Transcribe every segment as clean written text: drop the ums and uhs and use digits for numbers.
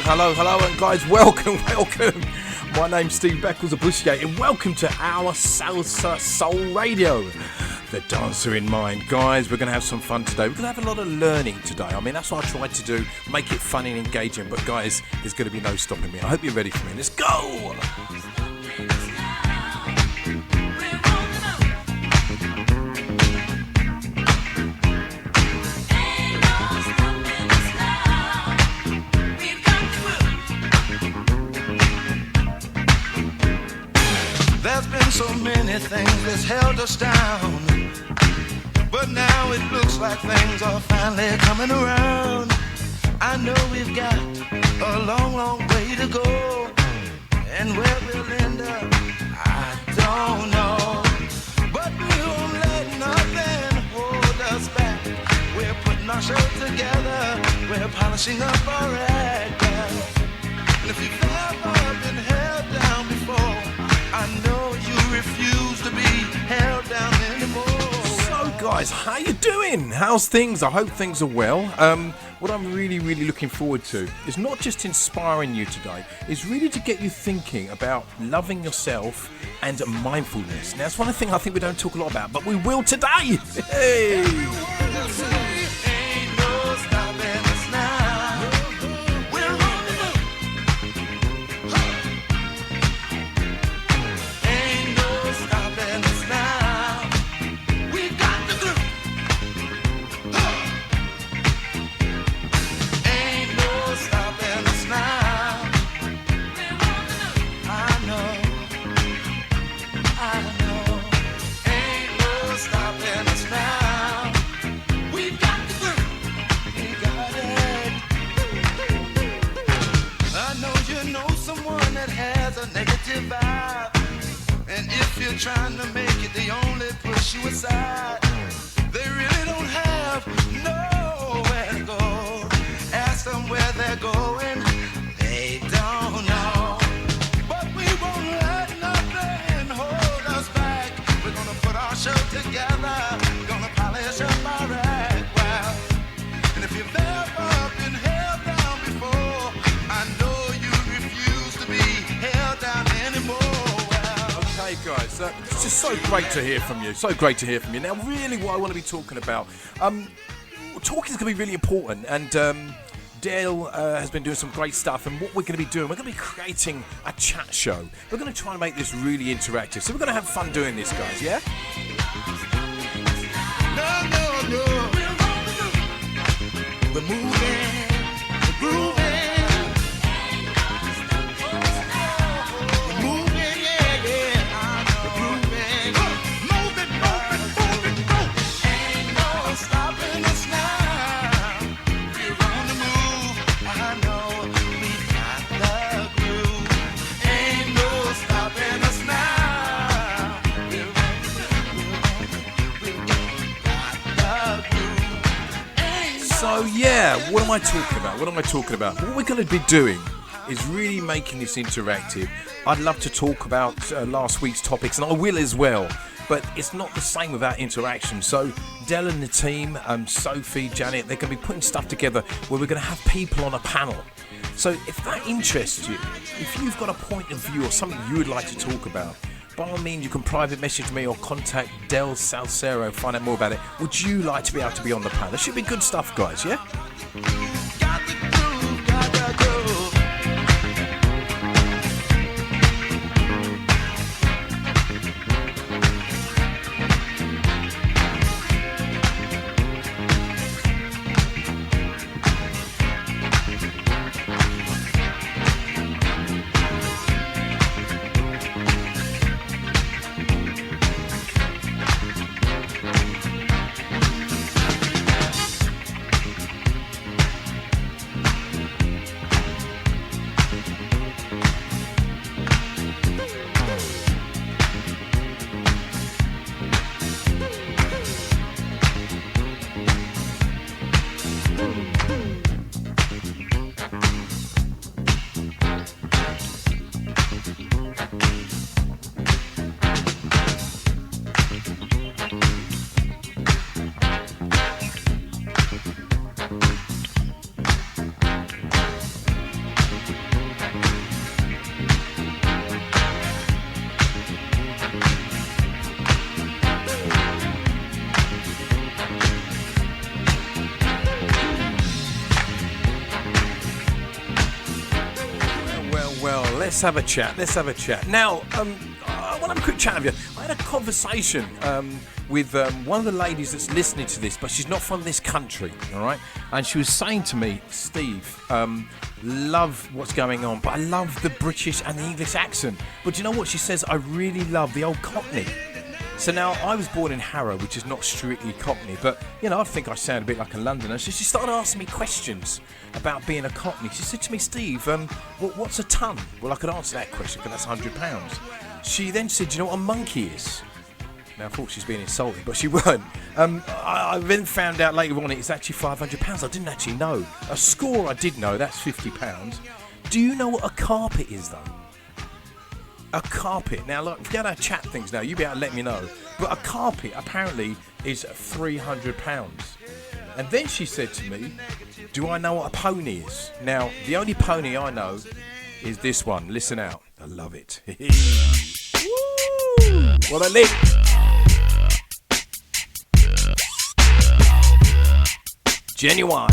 hello, and guys, welcome. My name's Steve Beckles of Bushgate, and welcome to our Salsa Soul Radio. The dancer in mind. Guys, we're going to have some fun today. We're going to have a lot of learning today. I mean, that's what I tried to do, make it fun and engaging, but guys, there's going to be no stopping me. I hope you're ready for me. Let's go! There's been so many things that's held us down, but now it looks like things are finally coming around. I know we've got a long, long way to go, and where we'll end up, I don't know. But we won't let nothing hold us back. We're putting our show together, we're polishing up our act. And if you've ever been held down before, I know you refuse to be held down anymore. So guys, how you doing? How's things? I hope things are well. What I'm really looking forward to is not just inspiring you today, it's really to get you thinking about loving yourself and mindfulness. Now, that's one thing I think we don't talk a lot about, but we will today. Hey! Trying to make it, they only push you aside. They really don't have nowhere to go. Ask them where they're going, they don't know. But we won't let nothing hold us back. We're gonna put our show together, we're gonna polish up our act. Well, and if you've ever been held down before, I know you refuse to be held down anymore. Hey guys, it's just so great to hear from you. So great to hear from you. Now, really, what I want to be talking about, talking is going to be really important. And Dale has been doing some great stuff. And what we're going to be doing, we're going to be creating a chat show. We're going to try and make this really interactive. So we're going to have fun doing this, guys. Yeah. No. We're moving, we're grooving. So yeah, what am I talking about? What we're going to be doing is really making this interactive. I'd love to talk about last week's topics, and I will as well, but it's not the same without interaction. So Del and the team, Sophie, Janet, they're going to be putting stuff together where we're going to have people on a panel. So if that interests you, if you've got a point of view or something you would like to talk about, by all means, you can private message me or contact Del Salcero, find out more about it. Would you like to be able to be on the panel? It should be good stuff, guys, yeah? let's have a chat. Now, I want to have a quick chat with you. I had a conversation with one of the ladies that's listening to this, but she's not from this country, all right? And she was saying to me, Steve, love what's going on, but I love the British and the English accent. But do you know what? She says, I really love the old Cockney. So now, I was born in Harrow, which is not strictly Cockney, but, you know, I think I sound a bit like a Londoner. So she started asking me questions about being a Cockney. She said to me, Steve, what's a ton? Well, I could answer that question because that's £100. She then said, do you know what a monkey is? Now, I thought she was being insulted, but she weren't. I then found out later on it's actually £500. I didn't actually know. A score I did know, that's £50. Do you know what a carpet is, though? A carpet. Now, look, forget our chat things now. You be able to let me know. But a carpet, apparently, is £300. And then she said to me, do I know what a pony is? Now, the only pony I know is this one. Listen out. I love it. Woo! What a lick. Ginuwine.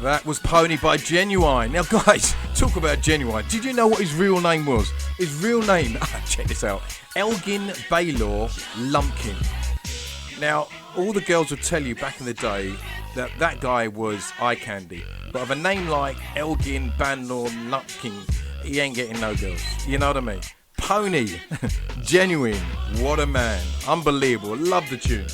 That was Pony by Ginuwine. Now, guys, talk about Ginuwine. Did you know what his real name was? His real name, check this out, Elgin Baylor Lumpkin. Now, all the girls would tell you back in the day that that guy was eye candy. But of a name like Elgin Baylor Lumpkin, he ain't getting no girls. You know what I mean? Pony, genuine, what a man. Unbelievable. Love the tune.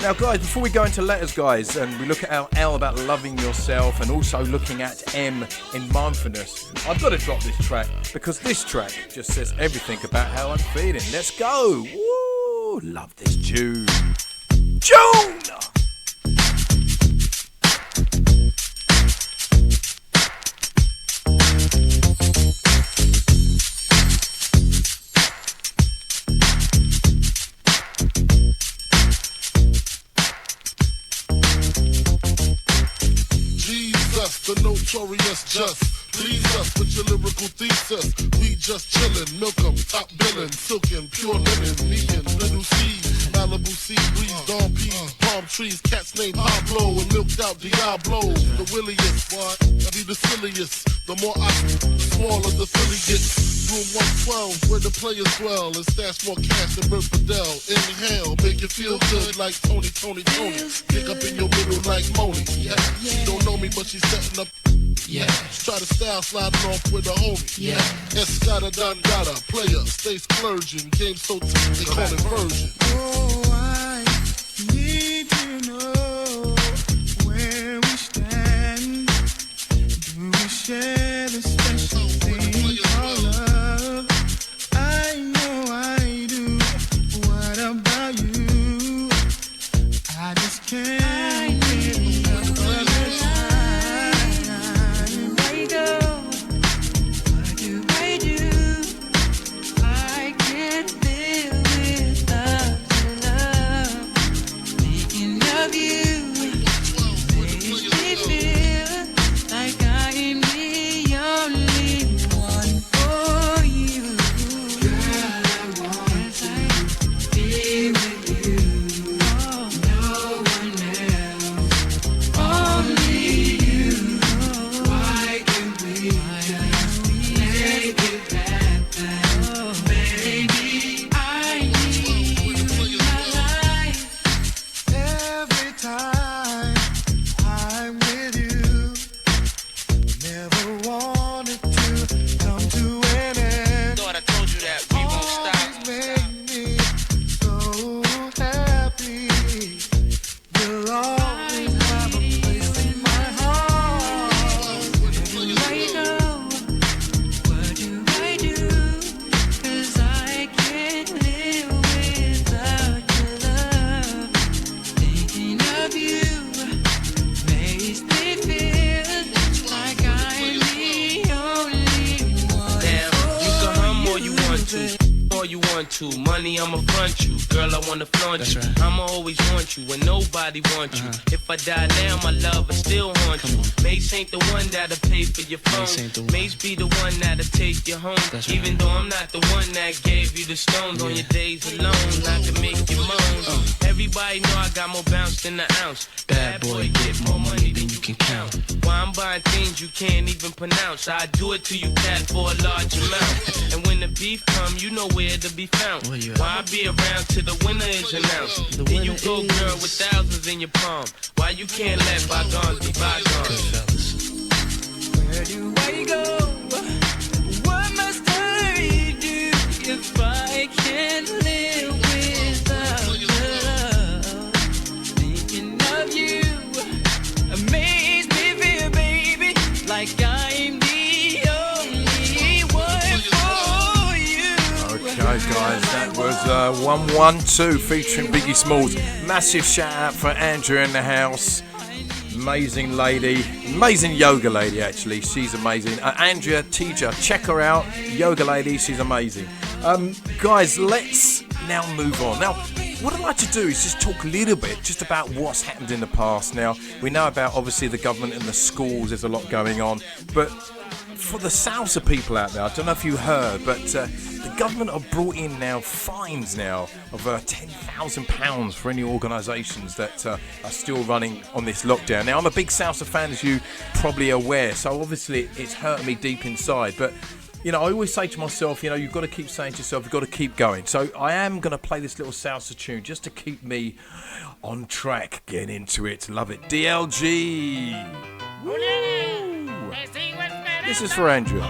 Now, guys, before we go into letters, guys, and we look at our L about loving yourself and also looking at M in mindfulness, I've got to drop this track because this track just says everything about how I'm feeling. Let's go. Woo! Love this tune. June! The notorious just please us with your lyrical thesis. We just chillin', milk 'em, top billin', silkin', pure linen, me and little C's, Malibu sea breeze, dawn peas, palm trees, cats named Pablo and milked out Diablo. The williest, I be the silliest. The more I the smaller the silly gets. Room 112, where the players dwell, and stash more cash than Bert Fidel. Inhale, make you feel good like Tony. Pick up in your middle like Moni. Yeah. She don't know me, but she's setting up. Yeah. Try to style sliding off with a homie. Yeah. Escada Dangada, player, stay splurging. Game so tough, they call it version. Oh, I need to know where we stand. Do we share the special thing called love? I know I do. What about you? I just can't get enough of your shine. Where you go? What do I do? I can't live without your love. Thinking of you makes me feel like I am the only one for you. Girl, I want to be with you. No one else, only you. Why can't we just make it happen? Baby, I need you in my life. Every time I'm with you, never wanted to come to an end. Thought I told you that we won't stop. Always make me so happy. You'll always have a place in my heart. Where you go? What do I do? 'Cause I can't live without your love. Thinking of you makes me feel like I'm the only one. Damn, you can hum all you want to. All you want to, money I'ma front you, girl I wanna flaunt you. I'ma always want you when nobody wants you. If I die now, my love will still haunt you. Mace ain't the one that'll pay for your phone. Mace be the one that'll take you home. Even though I'm not the one that gave you the stones on your days alone, I can make you moan. Everybody know I got more bounce than an ounce. Bad boy get more money than you can count. Why I'm buying things you can't even pronounce. I do it to you, cat, for a large amount. And when the beef come, you know where to be found. Why I be around till the winner is announced? Then you go, girl, with thousands in your palm. Why you can't let bygones be bygones? Where do I go? What must I do if I can't live without your love? Thinking of you makes me feel, baby, like I'm the only one for you. Okay, guys, that was 112 featuring Biggie Smalls. Massive shout out for Andrea in the house. Amazing lady, amazing yoga lady actually, she's amazing. Andrea, teacher, check her out, yoga lady, she's amazing. Guys, let's now move on. Now, what I'd like to do is just talk a little bit just about what's happened in the past. Now, we know about obviously the government and the schools, there's a lot going on, but for the Salsa people out there, I don't know if you heard, but the government have brought in now fines now of £10,000 for any organisations that are still running on this lockdown. Now, I'm a big Salsa fan, as you probably aware, so obviously it's hurting me deep inside, but you know, I always say to myself, you know, you've got to keep saying to yourself, you've got to keep going. So I am going to play this little salsa tune just to keep me on track. Get into it. Love it. DLG. Woo. This is for Andrew.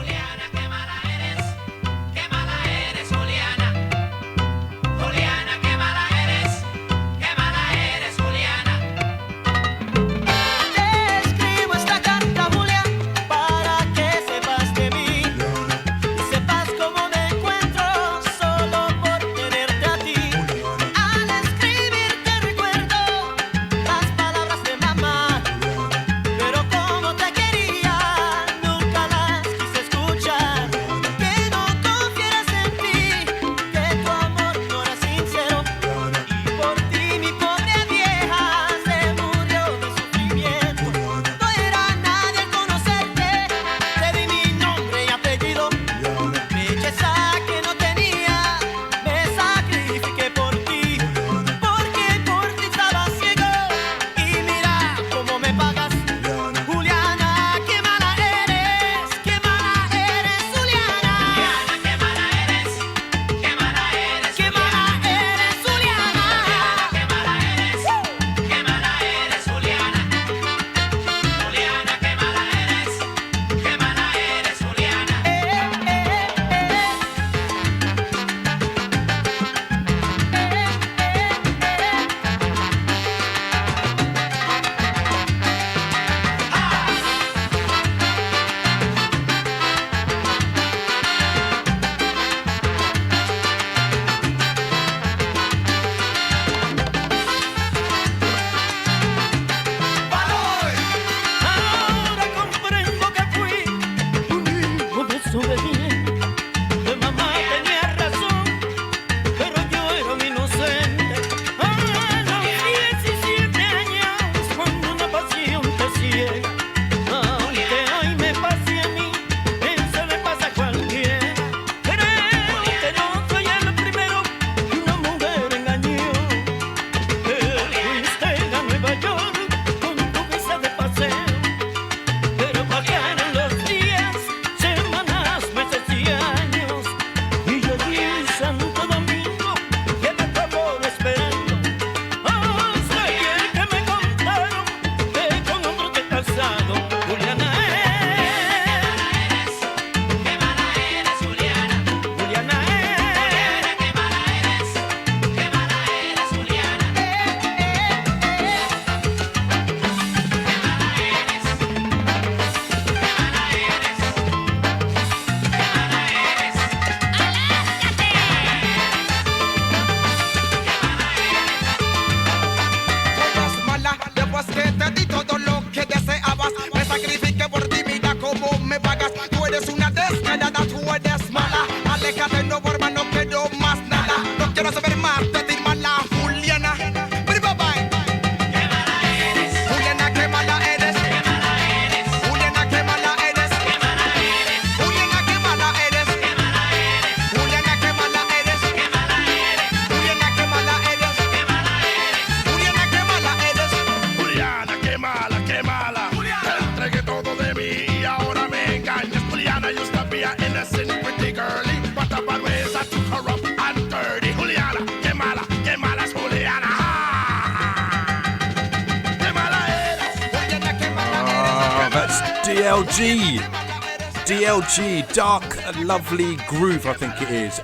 DLG, Dark Lovely Groove, I think it is.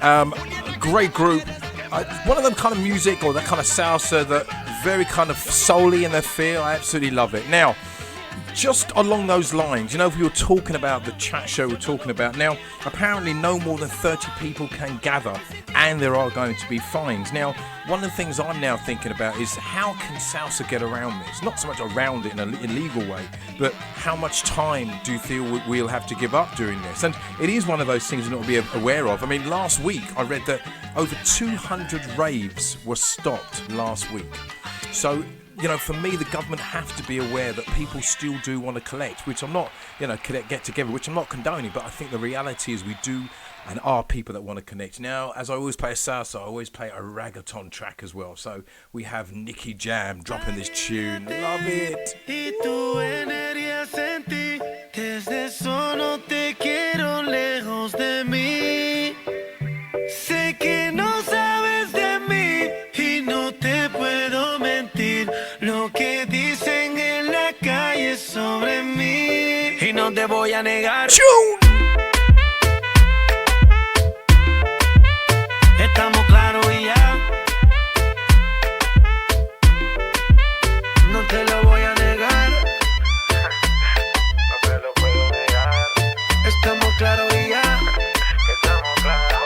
Great group. One of them kind of music, or that kind of salsa, that very kind of soul-y in their feel. I absolutely love it. Now, just along those lines, you know, we were talking about the chat show we're talking about. Now, apparently no more than 30 people can gather, and there are going to be fines. Now, one of the things I'm now thinking about is how can Salsa get around this? Not so much around it in an illegal way, but how much time do you feel we'll have to give up during this? And it is one of those things you're not to be aware of. I mean, last week I read that over 200 raves were stopped last week. So, you know, for me, the government have to be aware that people still do want to collect, which I'm not, you know, get together, which I'm not condoning, but I think the reality is we do and are people that want to connect. Now, as I always play a salsa, I always play a reggaeton track as well. So we have Nicky Jam dropping this tune. Love it. Y tu energía sentí, desde solo te quiero lejos de mí. Sé que no sabes de mí y no te puedo mentir. Lo que dicen en la calle sobre mí y no te voy a negar. Tune. Estamos claros y ya. No te lo voy a negar. No te lo puedo negar. Estamos claros y ya. Estamos claros.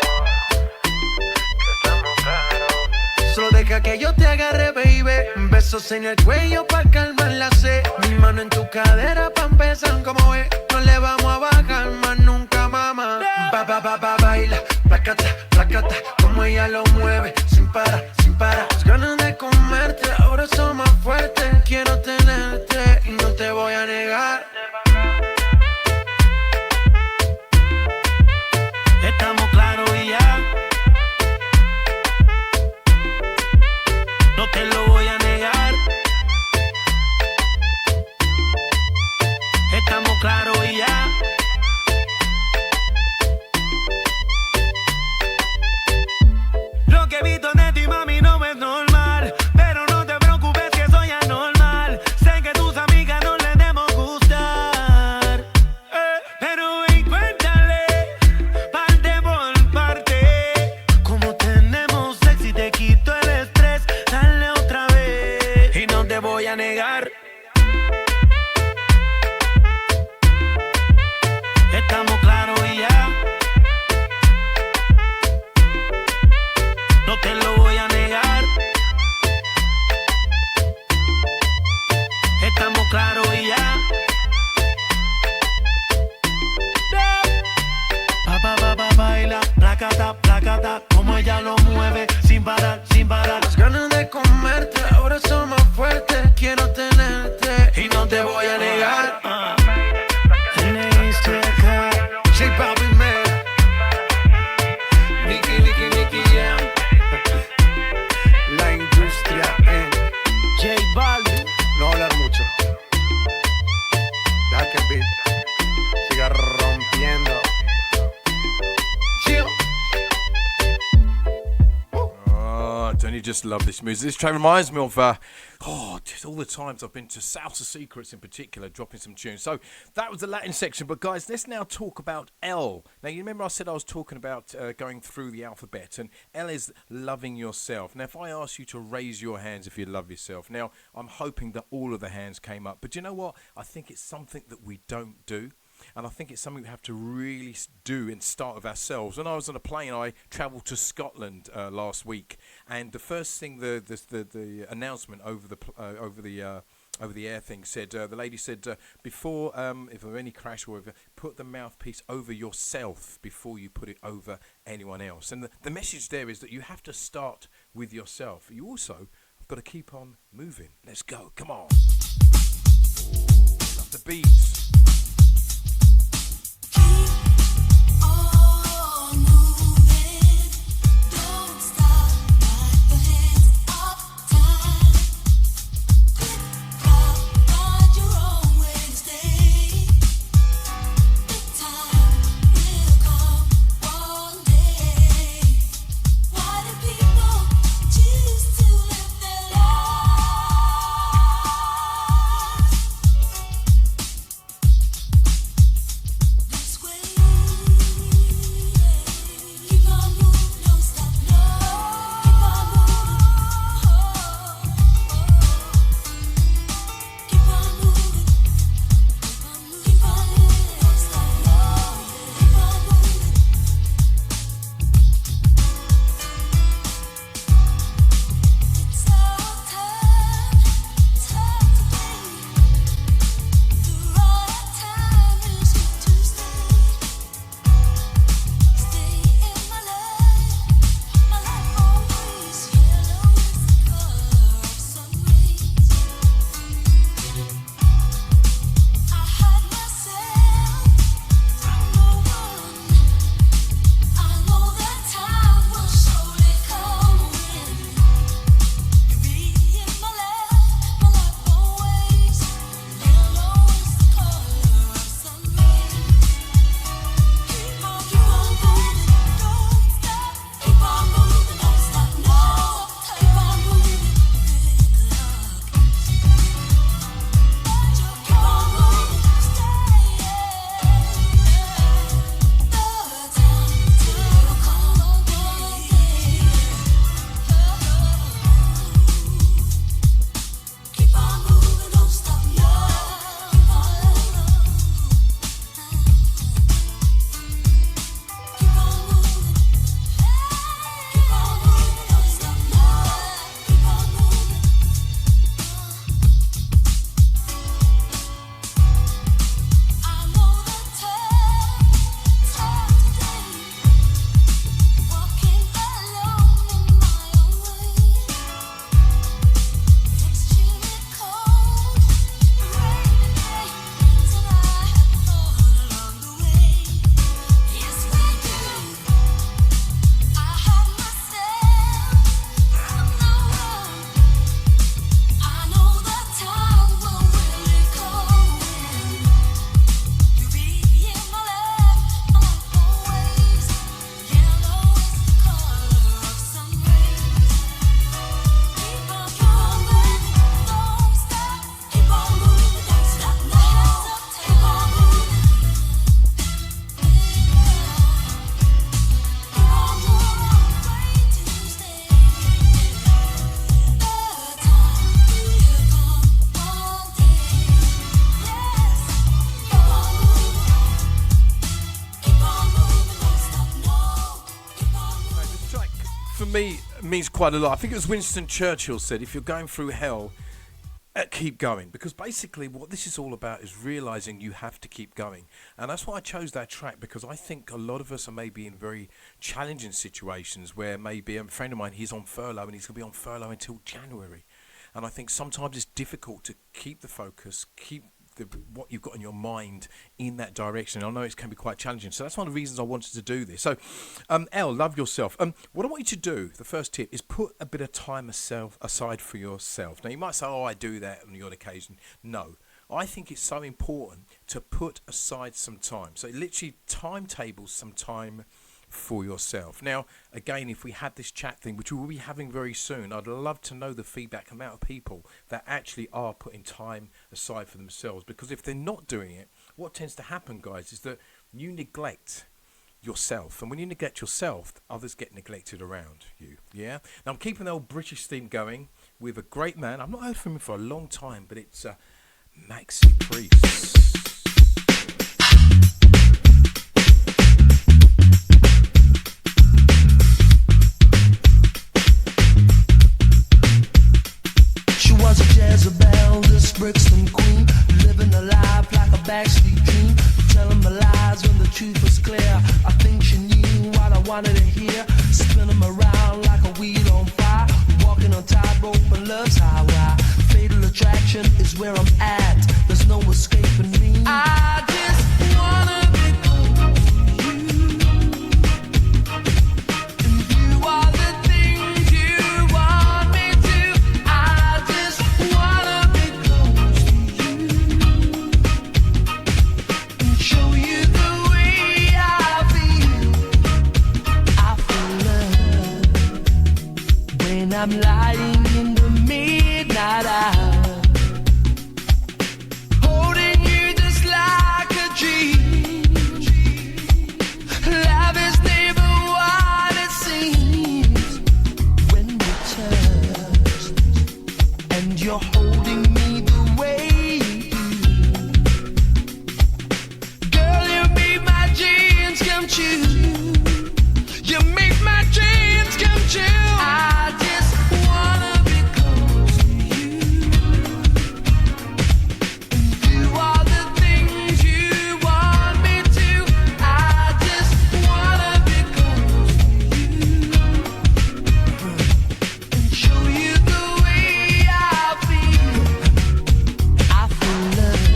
Estamos claros. Solo deja que yo te agarre, baby. Besos en el cuello pa' calmar la sed. Mi mano en tu cadera pa' empezar como es. No le vamos a bajar más nunca, mamá. Baila, placata, placata. Como ella lo mueve, sin parar, sin parar. Las ganas de comerte, ahora son más fuertes. Quiero tenerte y no te voy a negar. Estamos claros y ya. No te lo voy a negar. Estamos claros y ya. Lo que he visto de ti, mami, no es normal. Pero no te preocupes que soy anormal. Sé que tus amigas no les debemos gustar. Pero ven, cuéntale, parte por parte. Como tenemos sexy, y te quito el estrés. Dale otra vez y no te voy a negar. Estamos claros y ya. No te lo voy a negar. Estamos claros y ya. Baila, placata, placata. Como ella lo mueve, sin parar, sin parar. Las ganas de comerte, ahora son más fuertes. Quiero tenerte y no te voy a negar. J Balvin, man. Nicky Jam. La industria en J Balvin. No hablar mucho. Deja que el beat siga rompiendo. Chill. Oh, don't you just love this music? This track reminds me of just all the times I've been to Salsa Secrets in particular, dropping some tunes. So that was the Latin section, but guys, let's now talk about L. Now, you remember I said I was talking about going through the alphabet, and L is loving yourself. Now, if I ask you to raise your hands if you love yourself, now I'm hoping that all of the hands came up, but you know what? I think it's something that we don't do. And I think it's something we have to really do and start with ourselves. When I was on a plane, I travelled to Scotland last week, and the first thing the announcement over the air thing said, the lady said, before if there any crash or whatever, put the mouthpiece over yourself before you put it over anyone else. And the message there is that you have to start with yourself. You also have got to keep on moving. Let's go. Come on. Love the beats. means quite a lot. I think it was Winston Churchill said, if you're going through hell, keep going. Because basically what this is all about is realising you have to keep going. And that's why I chose that track, because I think a lot of us are maybe in very challenging situations where maybe a friend of mine, he's on furlough and he's going to be on furlough until January. And I think sometimes it's difficult to keep the focus, keep what you've got in your mind in that direction. I know it can be quite challenging, so that's one of the reasons I wanted to do this. So Elle, love yourself. What I want you to do, the first tip, is put a bit of time aside for yourself. Now you might say, oh, I do that on the odd occasion. No, I think it's so important to put aside some time. So literally timetable some time for yourself. Now, again, if we had this chat thing, which we will be having very soon, I'd love to know the feedback amount of people that actually are putting time aside for themselves. Because if they're not doing it, what tends to happen, guys, is that you neglect yourself. And when you neglect yourself, others get neglected around you. Yeah? Now, I'm keeping the old British theme going with a great man. I've not heard from him for a long time, but it's Maxi Priest. Jezebel, this Brixton queen, living a life like a backstreet dream, telling my lies when the truth was clear. I think she knew what I wanted to hear, spinning them around like a wheel on fire, walking on tightrope and love's highway. Fatal attraction is where I'm at, there's no escaping me. I just wanna be close to you, and you are the things you want me to. I just wanna be close to you and show you the way I feel. I feel love when I'm lying in the midnight hour, holding you just like a dream. Love is never what it seems when we touch, and you're holding me the way you do. Girl, you make my dreams come true. You make my dreams come true. I just wanna be close to you, and do all the things you want me to. I just wanna be close to you and show you the way I feel. I feel love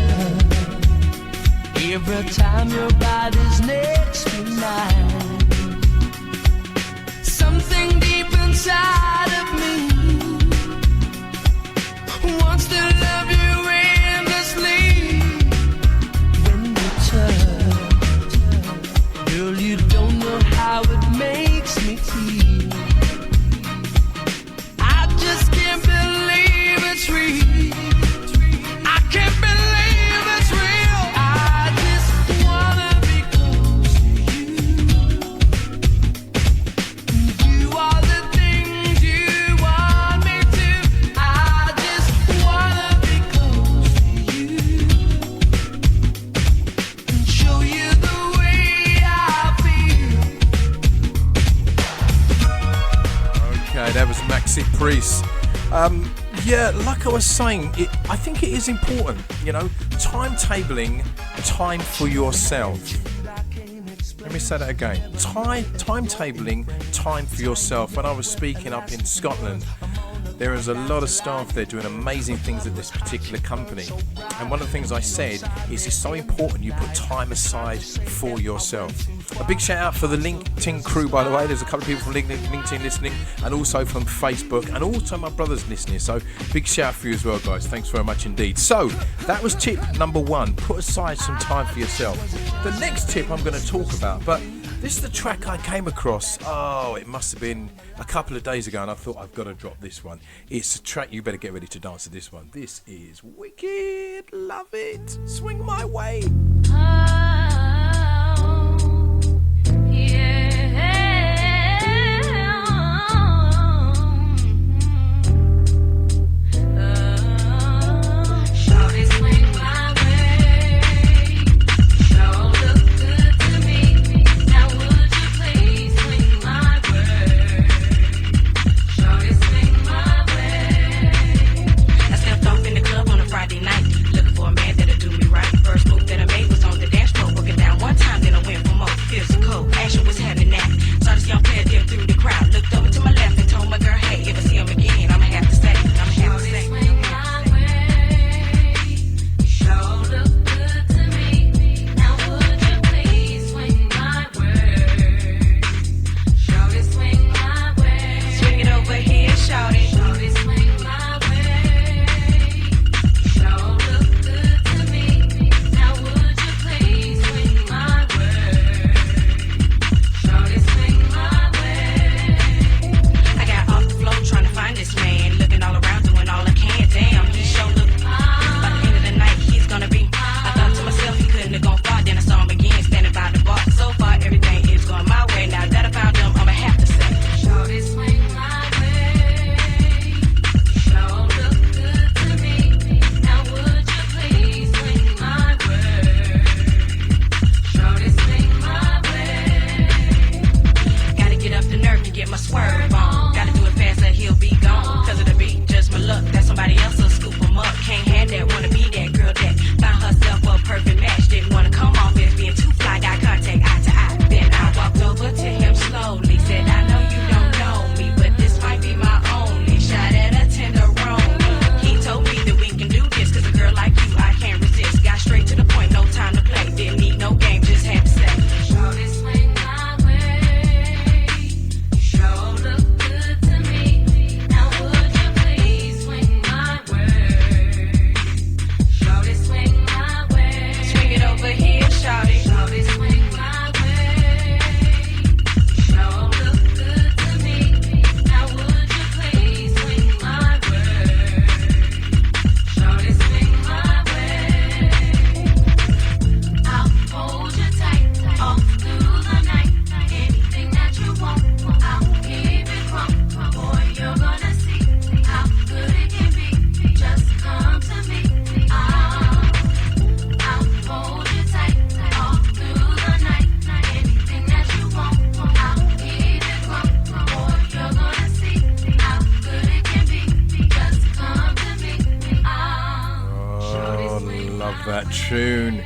every time your body's next to mine. Something deep inside of me wants to love you endlessly. When we touch, girl, you don't know how it makes me feel. I just can't believe it's real. I can't believe it's real. I just wanna be close to you, and do all the things you want me to. I just wanna be close to you and show you the way I feel. Okay, that was Maxi Priest. Yeah, like I was saying, I think it is important, timetabling time for yourself. Let me say that again. Timetabling time for yourself. When I was speaking up in Scotland, there is a lot of staff there doing amazing things at this particular company. And one of the things I said is it's so important you put time aside for yourself. A big shout out for the LinkedIn crew, by the way. There's a couple of people from LinkedIn listening, and also from Facebook, and also my brother's listening. So big shout out for you as well, guys. Thanks very much indeed. So that was tip number 1. Put aside some time for yourself. The next tip I'm going to talk about, but this is the track I came across. Oh, it must have been a couple of days ago, and I thought I've got to drop this one. It's a track, you better get ready to dance to this one. This is wicked. Love it. Swing my way. that tune.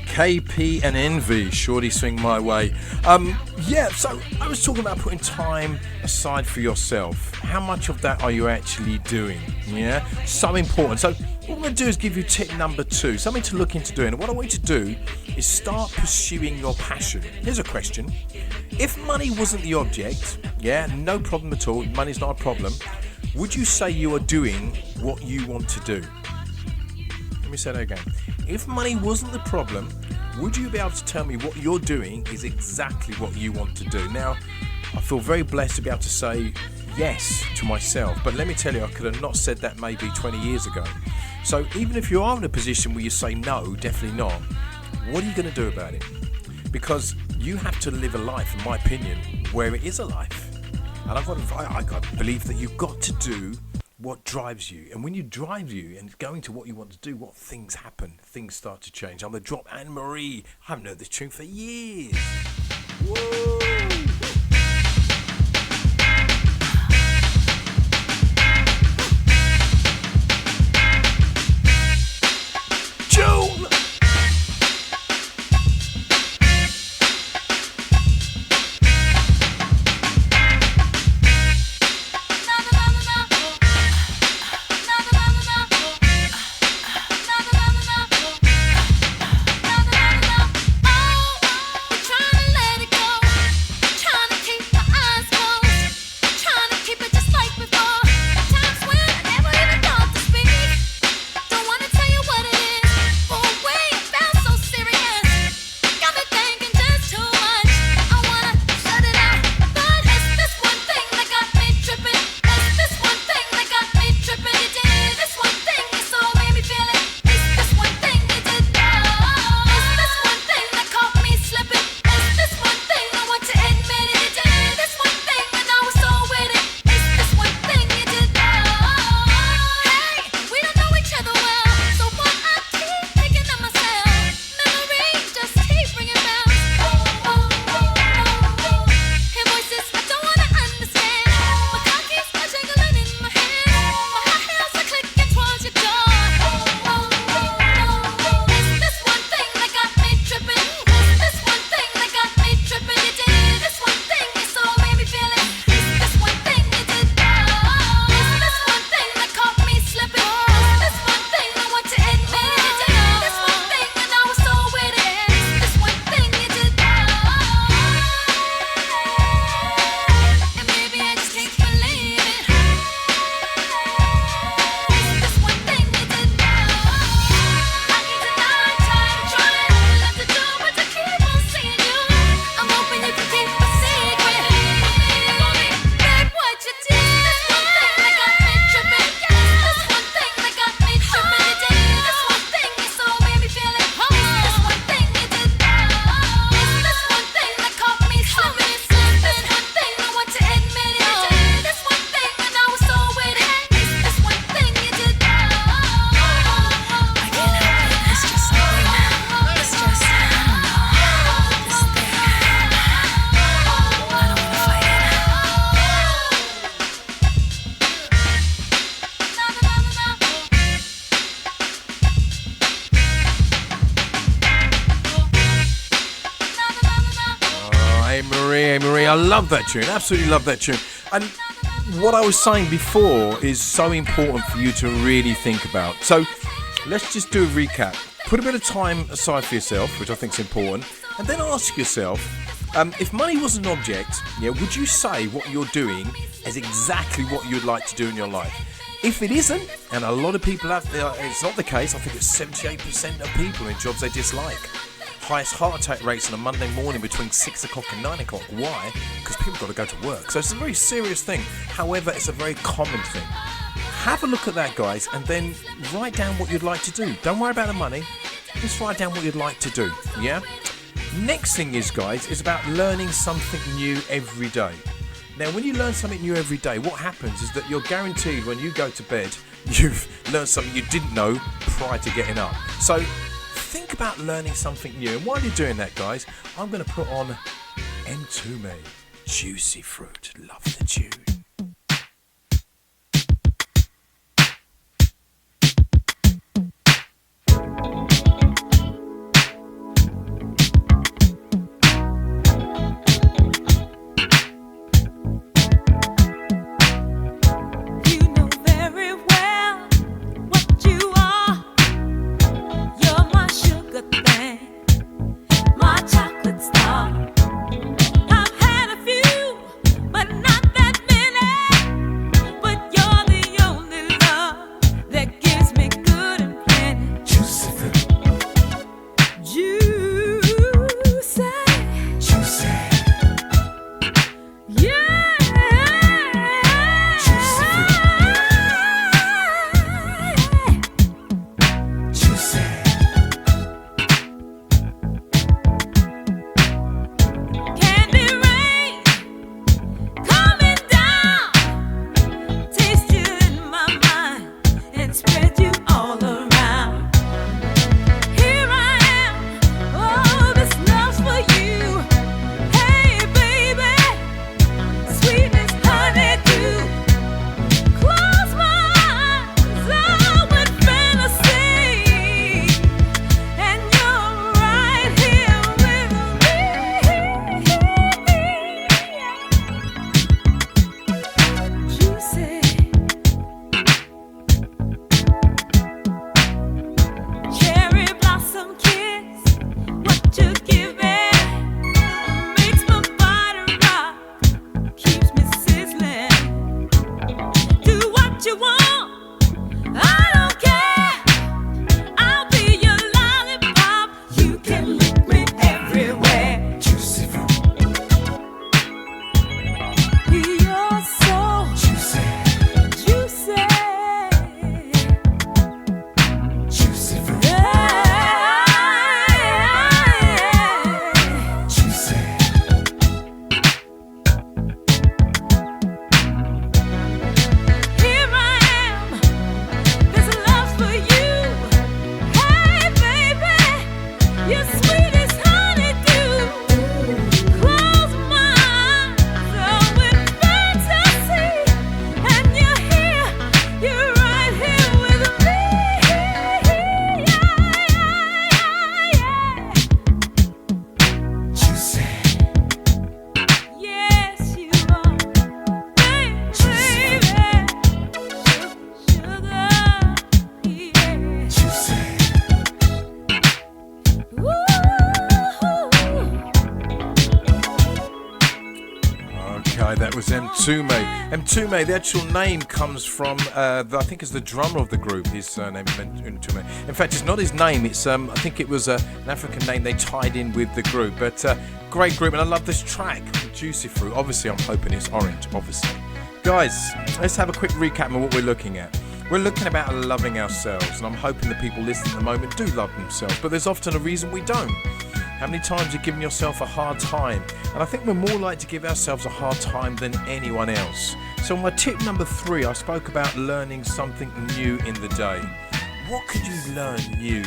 KP and Envy, Shorty Swing My Way. So I was talking about putting time aside for yourself. How much of that are you actually doing? Yeah, so important. So what I'm going to do is give you tip number 2, something to look into doing. And what I want you to do is start pursuing your passion. Here's a question. If money wasn't the object, no problem at all, money's not a problem, would you say you are doing what you want to do? Let me say that again. If money wasn't the problem, would you be able to tell me what you're doing is exactly what you want to do? Now, I feel very blessed to be able to say yes to myself, but let me tell you, I could have not said that maybe 20 years ago. So even if you are in a position where you say no, definitely not, what are you going to do about it? Because you have to live a life, in my opinion, where it is a life. And I believe that you've got to do what drives you. And when you drive you and going to what you want to do, what things happen, things start to change. I'm going to drop Anne-Marie. I haven't heard this tune for years. Whoa! Marie. I love that tune. Absolutely love that tune. And what I was saying before is so important for you to really think about. So let's just do a recap. Put a bit of time aside for yourself, which I think is important, and then ask yourself, if money was an object, would you say what you're doing is exactly what you'd like to do in your life? If it isn't, and a lot of people have, it's not the case. I think it's 78% of people in jobs they dislike. Highest heart attack rates on a Monday morning between 6 o'clock and 9 o'clock. Why? Because people got to go to work. So it's a very serious thing. However, it's a very common thing. Have a look at that, guys, and then write down what you'd like to do. Don't worry about the money. Just write down what you'd like to do. Yeah? Next thing is, guys, is about learning something new every day. Now, when you learn something new every day, what happens is that you're guaranteed when you go to bed, you've learned something you didn't know prior to getting up. So think about learning something new. And while you're doing that, guys, I'm going to put on Mtume, Juicy Fruit. Love the tune. you want. I don't care. I'll be your lollipop. You can lick me everywhere. Juicy fruit. You're so juicy. Juicy. Juicy fruit. Juicy. Here I am. This love's for you. Hey, baby, you're sweet as honeydew. Close my eyes, oh, in fantasy, and you're here, you're right here with me. Juicy. Yes, you are, baby. Sugar, yeah. Juicy. Okay, that was Mtume. Mtume, the actual name comes from, I think it's the drummer of the group. His name is Mtume. In fact, it's not his name. It's, I think it was an African name they tied in with the group. But great group, and I love this track, Juicy Fruit. Obviously, I'm hoping it's orange, obviously. Guys, let's have a quick recap of what we're looking at. We're looking about loving ourselves, and I'm hoping the people listening at the moment do love themselves, but there's often a reason we don't. How many times you've given yourself a hard time? And I think we're more likely to give ourselves a hard time than anyone else. So my tip number 3, I spoke about learning something new in the day. What could you learn new?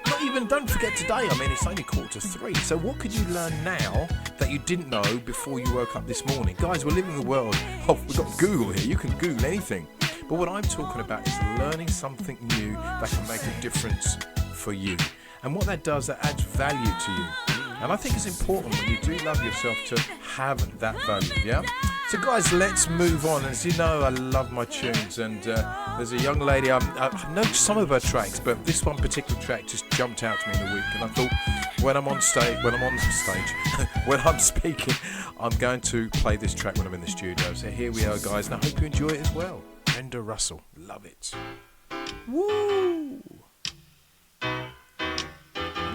Not even, don't forget today, I mean, it's only 2:45. So what could you learn now that you didn't know before you woke up this morning? Guys, we're living in the world of, we've got Google here, you can Google anything. But what I'm talking about is learning something new that can make a difference for you. And what that does, that adds value to you. And I think it's important when you do love yourself to have that value, yeah? So guys, let's move on. As you know, I love my tunes, and there's a young lady, I know some of her tracks, but this one particular track just jumped out to me in the week, and I thought, when I'm on stage, when I'm speaking, I'm going to play this track when I'm in the studio. So here we are, guys, and I hope you enjoy it as well. Brenda Russell, love it. Woo!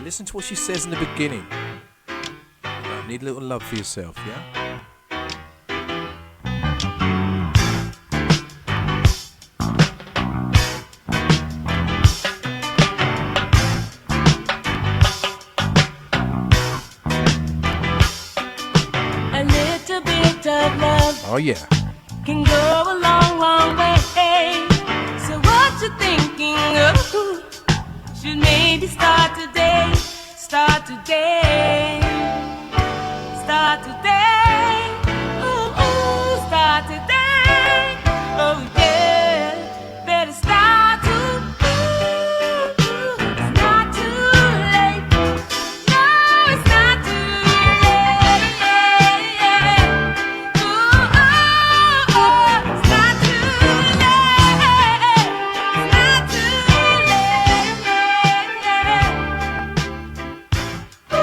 Listen to what she says in the beginning. Need a little love for yourself, yeah? A little bit of love Oh yeah. can go a long, long way. So what you thinking of? Should maybe start today. Start today. Start today. Ooh, ooh, start today. Oh yeah. Better start today. It's not too late. No, it's not too late. Ooh, oh, it's not too late. It's not too late. Oh,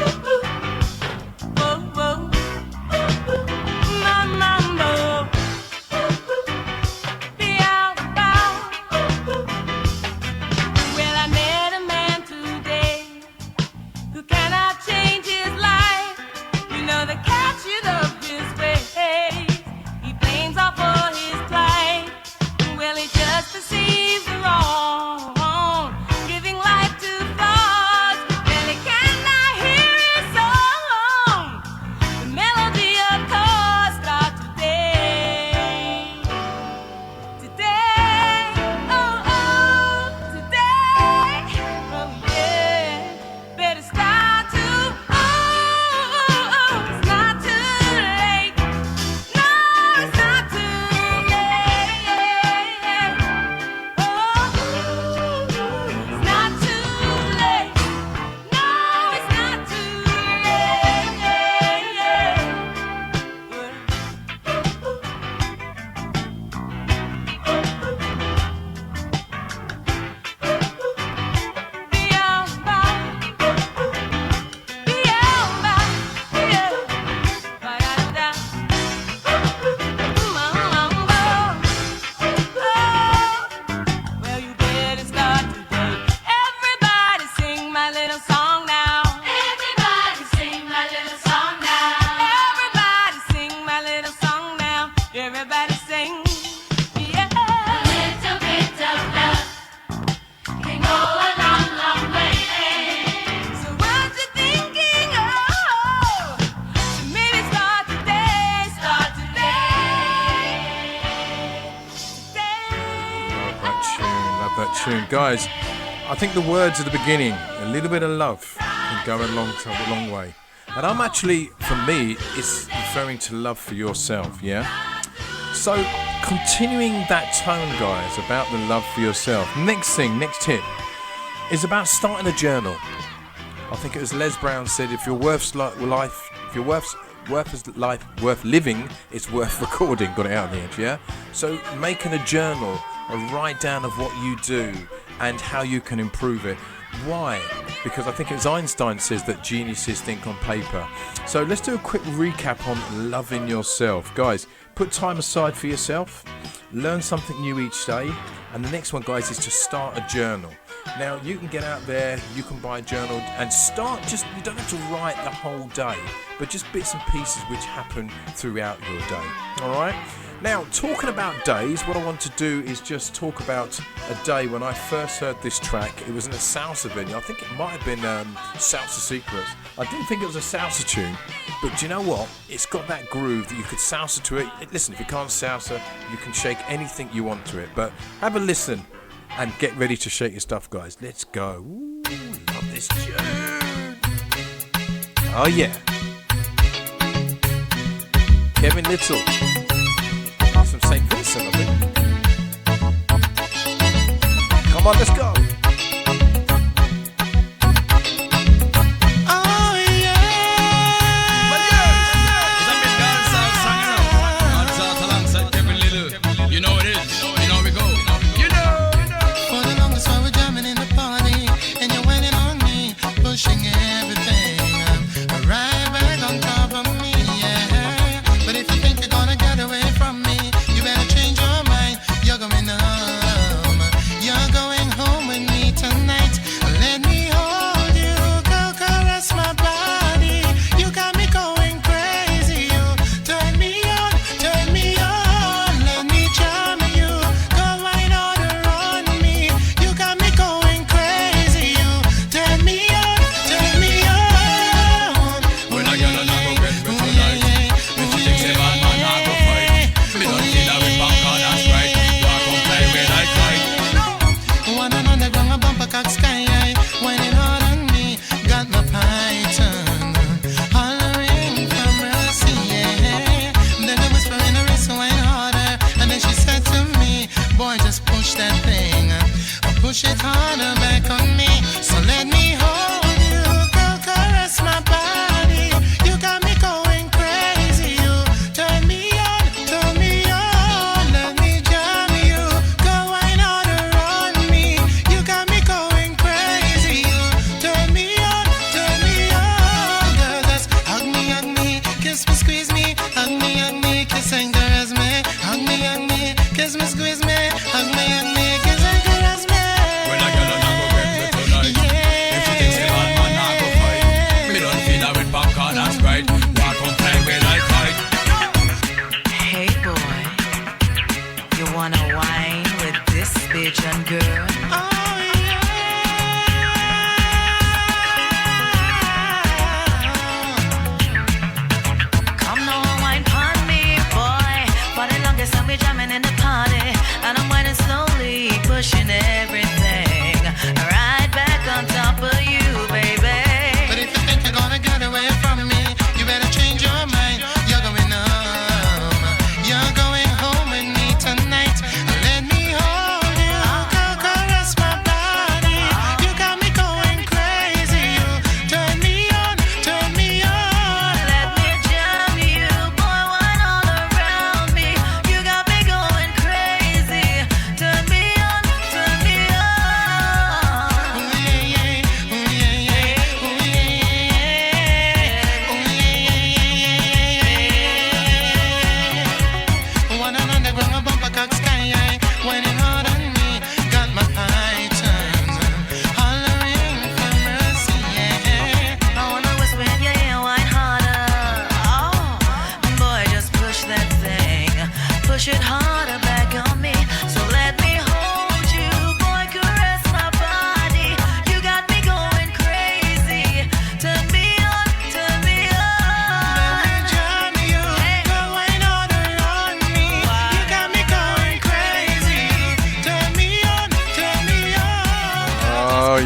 oh, mambo, be out about. Well, I met a man today who cannot change his life. You know the catch it up his ways. He blames all for his plight. Well, he just perceives the wrong, giving life to thoughts. Well, he cannot hear his song. The melody of course start today. Today, oh, oh, today, oh yeah. Better start to, oh, it's not too late. No, it's not too late. Oh, that tune. Guys, I think the words at the beginning, a little bit of love, can go a long way. And I'm actually, for me, it's referring to love for yourself, yeah? So, continuing that tone, guys, about the love for yourself. Next tip, is about starting a journal. I think it was Les Brown said, if your worth is life worth living, it's worth recording. Got it out in the end, yeah? So making a journal, a write down of what you do and how you can improve it. Why? Because I think it's Einstein says that geniuses think on paper. So let's do a quick recap on loving yourself. Guys, put time aside for yourself, learn something new each day, and the next one, guys, is to start a journal. Now, you can get out there, you can buy a journal and start you don't have to write the whole day, but just bits and pieces which happen throughout your day. All right? Now, talking about days, what I want to do is just talk about a day when I first heard this track. It was in a salsa venue. I think it might have been Salsa Secrets. I didn't think it was a salsa tune, but do you know what? It's got that groove that you could salsa to it. Listen, if you can't salsa, you can shake anything you want to it, but have a listen and get ready to shake your stuff, guys. Let's go. Ooh, love this tune. Oh, yeah. Kevin Little. From St. Vincent, I think. Come on, let's go.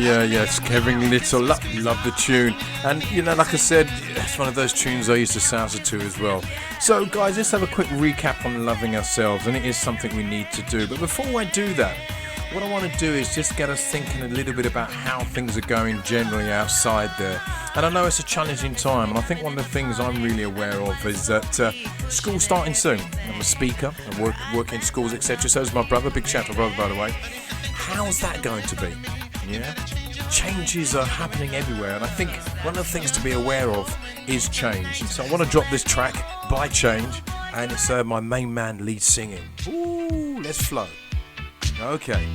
Yes, Kevin Little, love the tune. And, you know, like I said, it's one of those tunes I used to salsa to as well. So, guys, let's have a quick recap on loving ourselves, and it is something we need to do. But before I do that, what I want to do is just get us thinking a little bit about how things are going generally outside there. And I know it's a challenging time, and I think one of the things I'm really aware of is that school's starting soon. I'm a speaker, I work in schools, etc. So is my brother, big shout out to brother, by the way. How's that going to be? Yeah? Changes are happening everywhere, and I think one of the things to be aware of is change. And so I want to drop this track by Change, and it's my main man lead singing. Ooh, let's flow. Okay.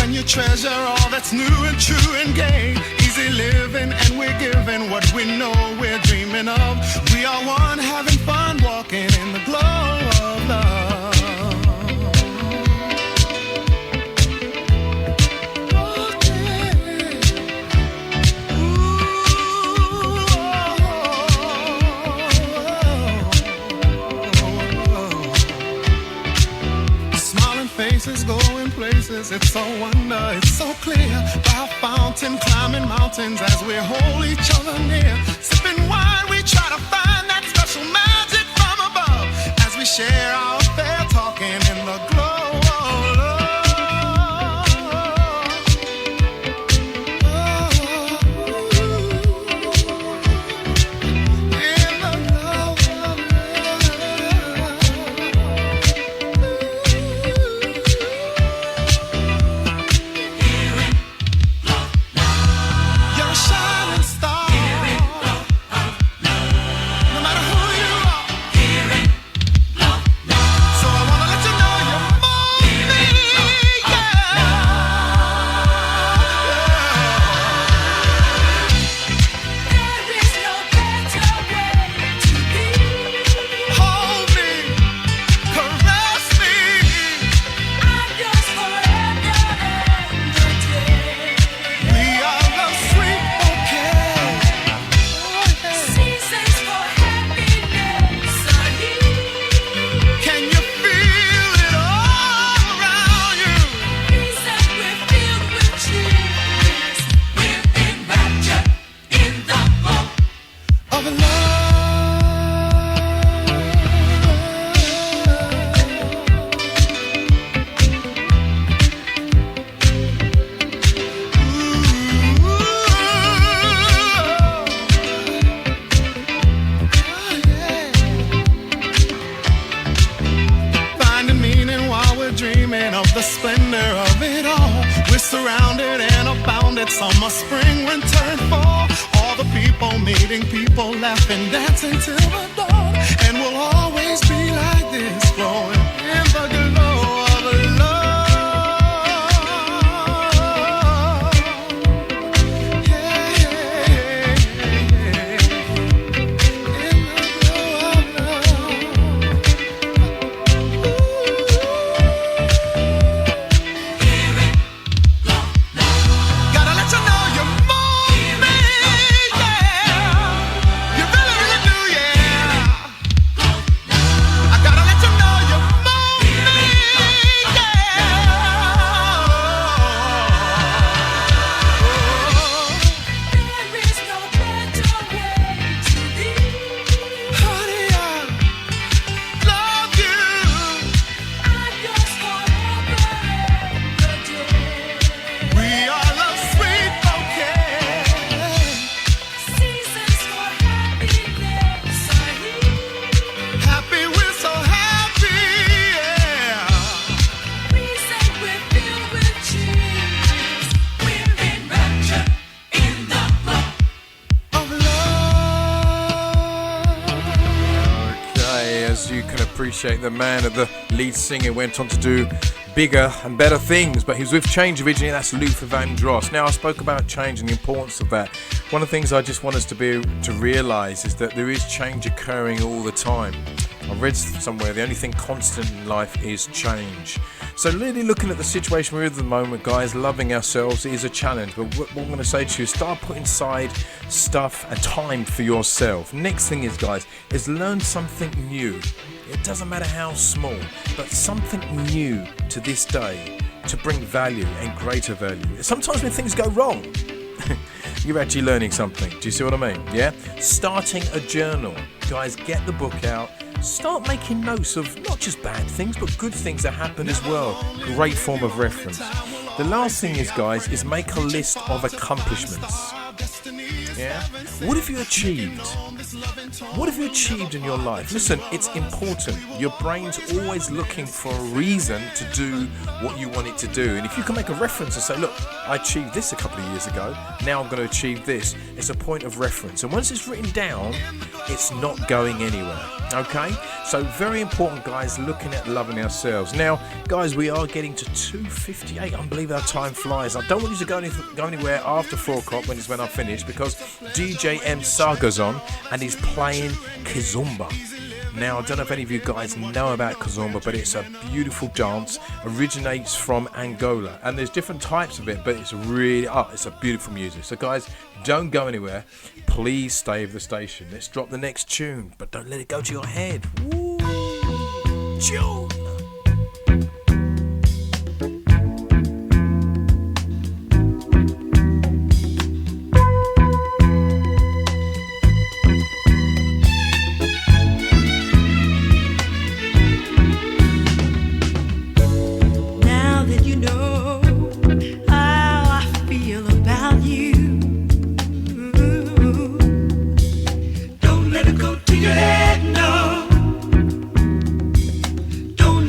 When you treasure all that's new and true and gay, easy living, and we're giving what we know we're dreaming of. We are one, having fun, walking in the glow of love. Smiling faces, going places, it's a wonder, it's so clear. By a fountain, climbing mountains as we hold each other near. Sipping wine, we try to find that special magic from above as we share our affair, talking in the glow of love. In the glow of love. You're a shining star. No matter who you are. So I wanna let you know you're more me, yeah. There is no better way to be. Hold me, caress me. I'm yours forever and a day. We are the sweet bouquet. Seasons for happiness are here. Can you feel it all around you? Reason we're filled with cheers. We're enraptured in the glow. Of love. Finding meaning while we're dreaming of the splendor of it all. We're surrounded and abounded, summer, spring, winter, and fall. All the people meeting people, laughing, dancing till the dawn. And we'll always be like this, flowing in the glow of love. Yeah, yeah, yeah. In the glow of love. Gotta let you know you're more me, yeah. You really, really do, yeah. I gotta let you know appreciate the man of the lead singer went on to do bigger and better things, but he was with Change originally. That's Luther Vandross. Now, I spoke about change and the importance of that. One of the things I just want us to be to realise is that there is change occurring all the time. I read somewhere the only thing constant in life is change. So really looking at the situation we're in at the moment, guys, loving ourselves is a challenge. But what I'm going to say to you is start putting aside stuff and time for yourself. Next thing is, guys, is learn something new. It doesn't matter how small, but something new to this day to bring value and greater value. Sometimes when things go wrong, you're actually learning something. Do you see what I mean? Yeah? Starting a journal. Guys, get the book out. Start making notes of not just bad things, but good things that happen as well. Great form of reference. The last thing is, guys, is make a list of accomplishments. Yeah? What have you achieved? What have you achieved in your life? Listen, it's important. Your brain's always looking for a reason to do what you want it to do. And if you can make a reference and say, look, I achieved this a couple of years ago, now I'm going to achieve this, it's a point of reference. And once it's written down, it's not going anywhere. Okay? So very important, guys, looking at loving ourselves. Now, guys, we are getting to 2:58. Unbelievable how time flies. I don't want you to go anywhere after 4 o'clock when I finish, because DJ M Saga's on and he's playing Kizomba. Now, I don't know if any of you guys know about Kizomba, but it's a beautiful dance, originates from Angola, and there's different types of it, but it's really, it's a beautiful music. So guys, don't go anywhere. Please stay with the station. Let's drop the next tune, but don't let it go to your head. Woo! Tune! Don't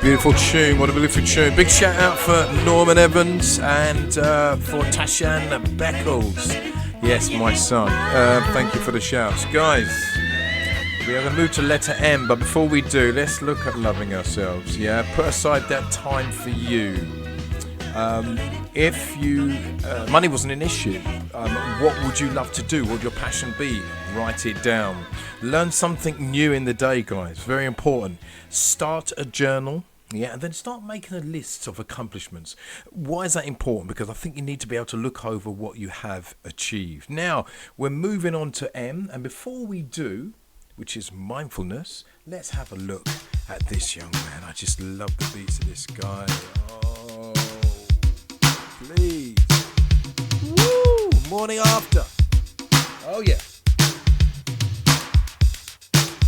beautiful tune. What a beautiful tune. Big shout out for Norman Evans and for Tashan Beckles. Yes, my son. Thank you for the shouts. Guys, we are going to move to letter M, but before we do, let's look at loving ourselves. Yeah, put aside that time for you. If money wasn't an issue, what would you love to do? What would your passion be? Write it down. Learn something new in the day, guys. Very important. Start a journal. Yeah, and then start making a list of accomplishments. Why is that important? Because I think you need to be able to look over what you have achieved. Now, we're moving on to M, and before we do, which is mindfulness, let's have a look at this young man. I just love the beats of this guy. Oh, please. Woo! Morning after. Oh, yeah.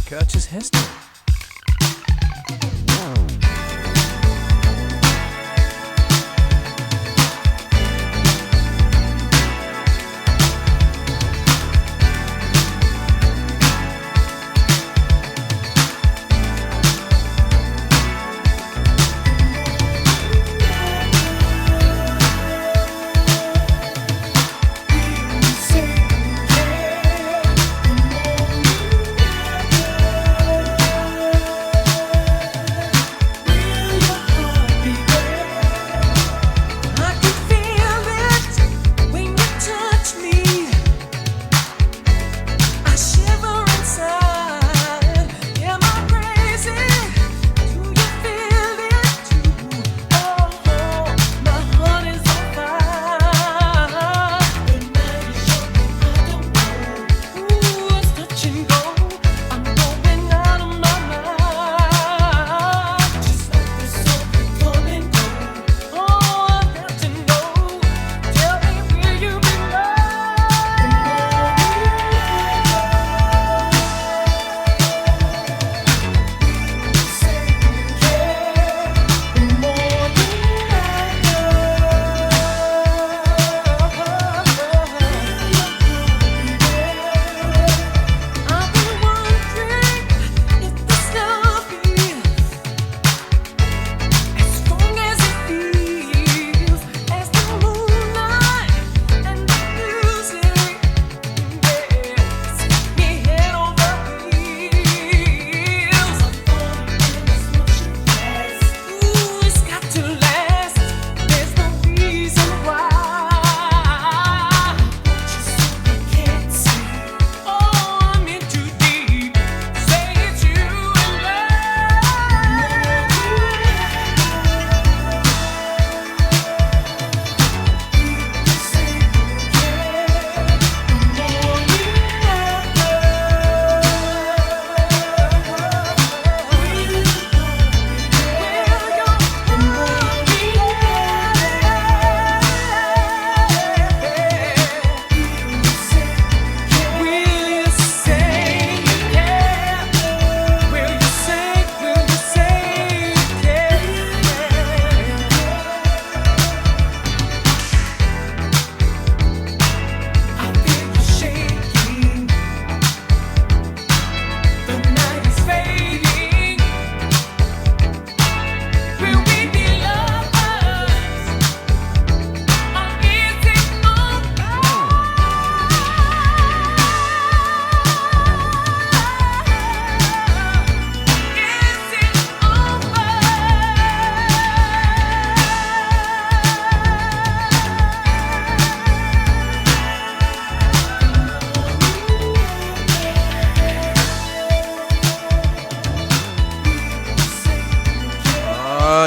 Curtis Heston.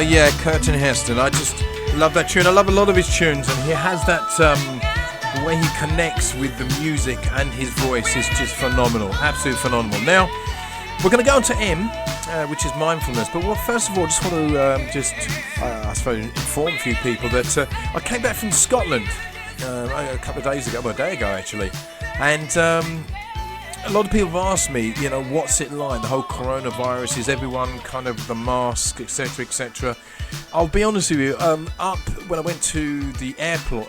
Yeah, Curtin Heston. I just love that tune. I love a lot of his tunes, and he has that the way he connects with the music and his voice is just phenomenal, absolutely phenomenal. Now we're going to go on to M, which is mindfulness. But first of all, I just want to I suppose inform a few people that I came back from Scotland a couple of days ago, well, a day ago actually, and a lot of people have asked me, you know, what's it like, the whole coronavirus, is everyone kind of the mask, etc, etc. I'll be honest with you, up when I went to the airport,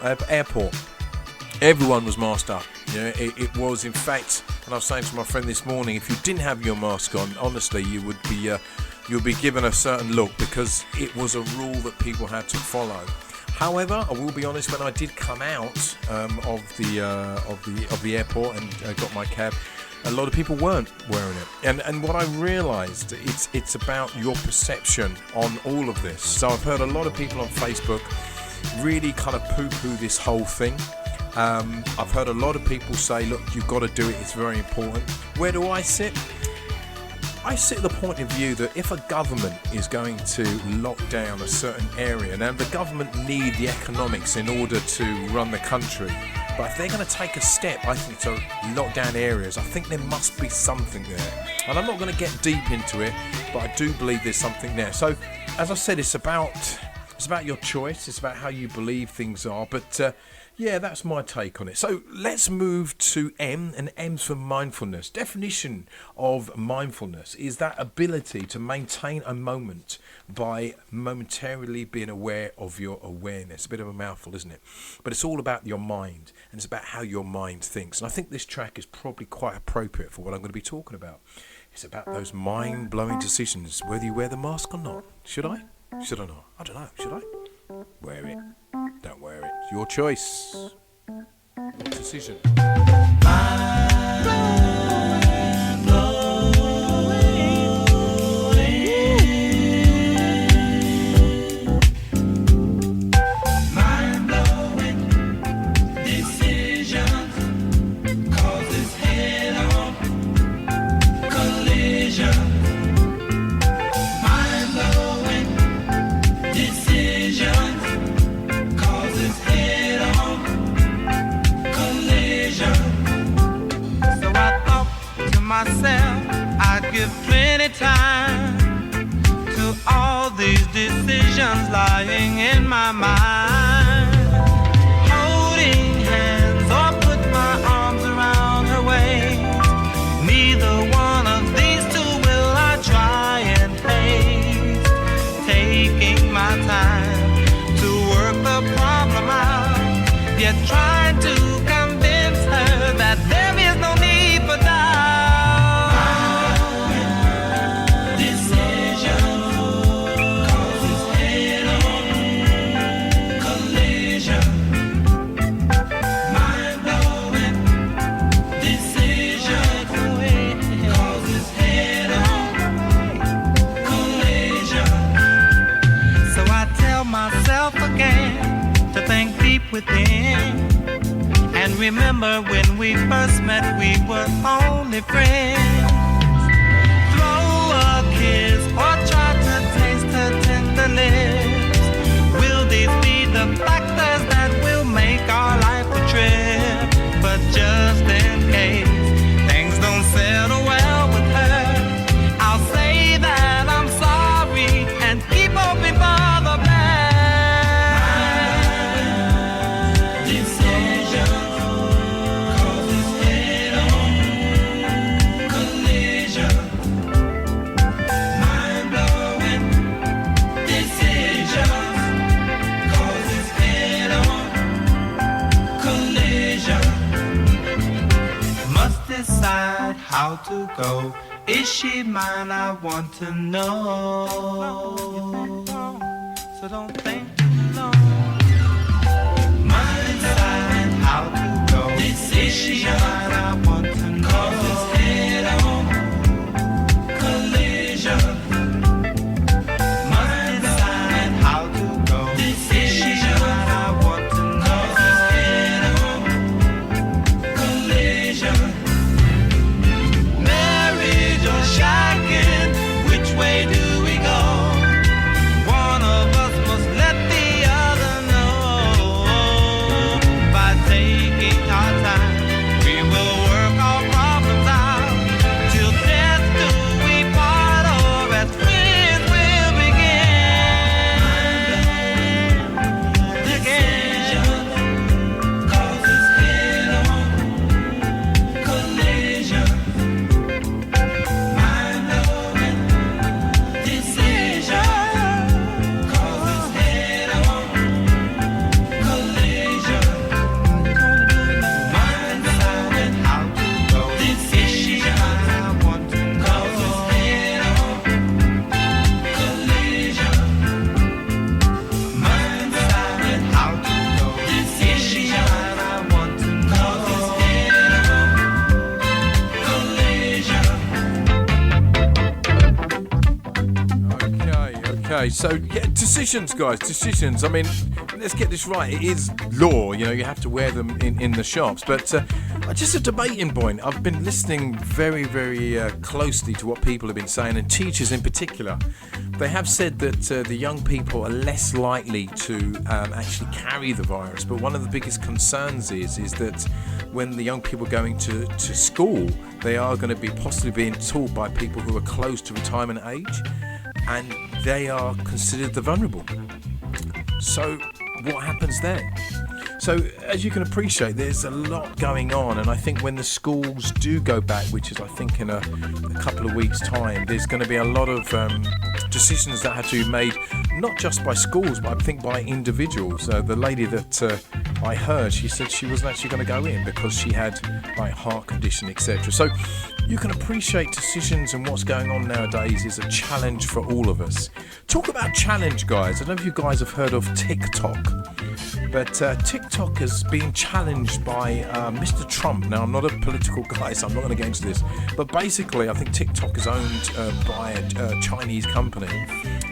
everyone was masked up. You know, it was, in fact, and I was saying to my friend this morning, if you didn't have your mask on, honestly, you would be you'll be given a certain look because it was a rule that people had to follow. However, I will be honest, when I did come out of the airport and got my cab, a lot of people weren't wearing it. And what I realised, it's about your perception on all of this. So I've heard a lot of people on Facebook really kind of poo-poo this whole thing. I've heard a lot of people say, look, you've got to do it, it's very important. Where do I sit? I sit at the point of view that if a government is going to lock down a certain area, now the government need the economics in order to run the country, but if they're going to take a step, I think, to lock down areas, I think there must be something there. And I'm not going to get deep into it, but I do believe there's something there. So, as I said, it's about your choice, it's about how you believe things are, but yeah, that's my take on it. So let's move to M, and M's for mindfulness. Definition of mindfulness is that ability to maintain a moment by momentarily being aware of your awareness. A bit of a mouthful, isn't it? But it's all about your mind, and it's about how your mind thinks. And I think this track is probably quite appropriate for what I'm going to be talking about. It's about those mind-blowing decisions, whether you wear the mask or not. Should I? Should I not? I don't know. Should I? Wear it. Don't wear it. It's your choice. Your decision. Myself, I'd give plenty time to all these decisions lying in my mind. Holding hands or put my arms around her waist. Neither one of these two will I try and haste. Taking my time to work the problem out, yet trying to convince her that there is no need for doubt. Within. And remember when we first met, we were only friends. Throw a kiss or try to taste her tender lips. Will these be the factors that will make our life a trip? But just in case things don't settle well with her, I'll say that I'm sorry and keep hoping for the best. How to go? Is she mine? I want to know. So don't think too long. Mine decide how to go. Is she mine? I want to know. 'Cause it's head on collision. Mine decide how to go. Is she mine? I want to know. 'Cause it's head on collision. Shocking, which way do we go? One of us must let the Okay, so yeah, decisions, guys, decisions. I mean, let's get this right. It is law, you know, you have to wear them in the shops. But just a debating point. I've been listening very, very closely to what people have been saying, and teachers in particular. They have said that the young people are less likely to actually carry the virus. But one of the biggest concerns is that when the young people are going to school, they are going to be possibly being taught by people who are close to retirement age, and they are considered the vulnerable. So what happens then? So as you can appreciate, there's a lot going on, and I think when the schools do go back, which is I think in a couple of weeks' time, there's going to be a lot of decisions that have to be made, not just by schools, but I think by individuals. The lady that I heard, she said she wasn't actually going to go in because she had like heart condition, etc. So you can appreciate decisions, and what's going on nowadays is a challenge for all of us. Talk about challenge, guys. I don't know if you guys have heard of TikTok, but TikTok has been challenged by Mr. Trump. Now, I'm not a political guy, so I'm not going to get into this, but basically I think TikTok is owned by a Chinese company,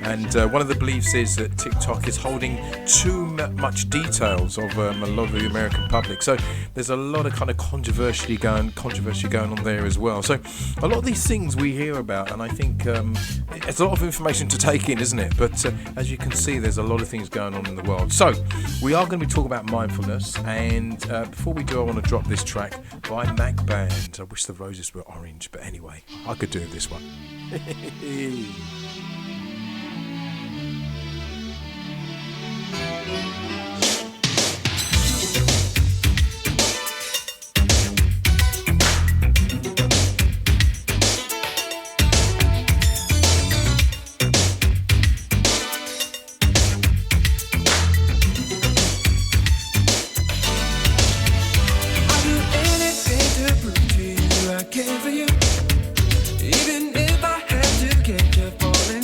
and one of the beliefs is that TikTok is holding too much details of a lot of the American public. So there's a lot of kind of controversy going on there as well. So a lot of these things we hear about, and I think it's a lot of information to take in, isn't it? But as you can see, there's a lot of things going on in the world. So we are going to be talking about mindfulness, and before we do, I want to drop this track by Mac Band. I wish the roses were orange, but anyway, I could do this one. Even if I had to get you falling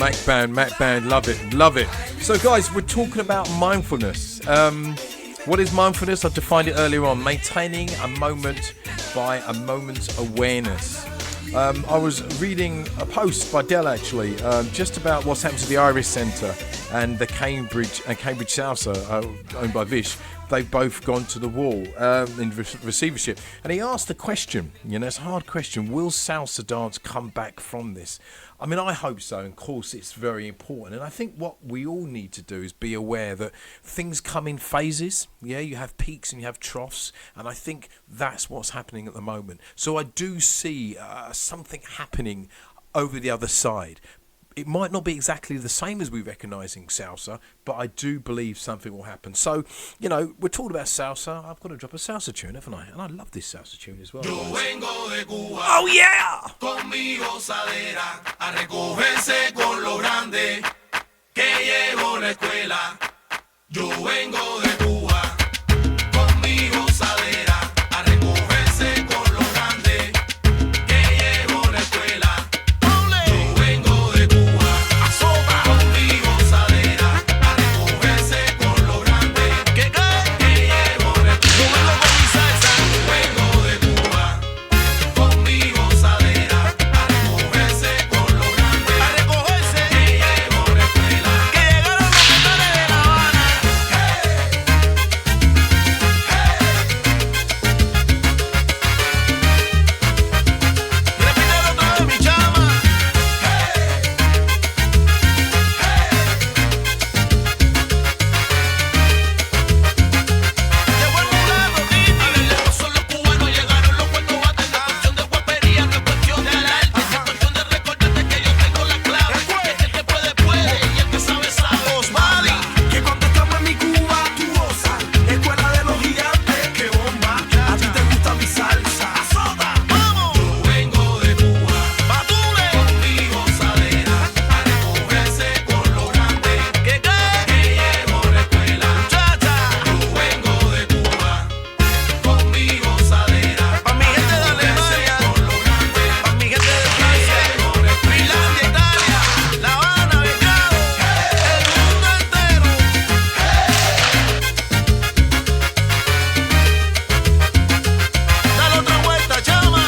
Mac Band, love it. So guys, we're talking about mindfulness. What is mindfulness? I defined it earlier on. Maintaining a moment by a moment's awareness. I was reading a post by Dell actually, just about what's happened to the Iris Centre and the Cambridge Salsa, owned by Vish. They've both gone to the wall in receivership. And he asked the question, it's a hard question, will salsa dance come back from this? I mean, I hope so. And of course, it's very important. And I think what we all need to do is be aware that things come in phases. Yeah, you have peaks and you have troughs. And I think that's what's happening at the moment. So I do see something happening over the other side. It might not be exactly the same as we recognising salsa, but I do believe something will happen. So, we're talking about salsa. I've got to drop a salsa tune, haven't I? And I love this salsa tune as well. Oh, yeah! Conmigo gozadera, a recogerse con lo grande que llevo la escuela. Yo vengo de Cuba, conmigo gozadera, a recogerse con lo grande que llevo la escuela. Yo vengo de Cuba, conmigo gozadera, a recogerse con lo grande que llevo la escuela. Yo vengo con mi salsa, vengo de Cuba, conmigo gozadera, a recogerse con lo grande que llevo la escuela. Que llegaron los metales de La Habana. Repítelo otra vez, mi chama. Llegó el mulato, Titi. A ver, lejos son los cubanos, llegaron los puertos bates. No es cuestión de guapería, no es cuestión de alarde. Es cuestión de recordarte que yo tengo la clave. Que el que puede, puede, y el que sabe, sabe. Osvaldi, que cuando estamos en mi Cuba, tú gozas. Escuela de los gigantes, que bomba. A ti te gusta mi salsa. Azota, vamos. Yo vengo de Cuba, Batule, conmigo gozadera, a recogerse con lo grande que llevo la escuela. Muchacha, yo vengo de Cuba, conmigo gozadera, pa' mi gente de Alemania, con lo grande, pa' mi gente de Francia, Finlandia, Italia, La Habana, Belgrado, el mundo entero. Dale otra vuelta, chama.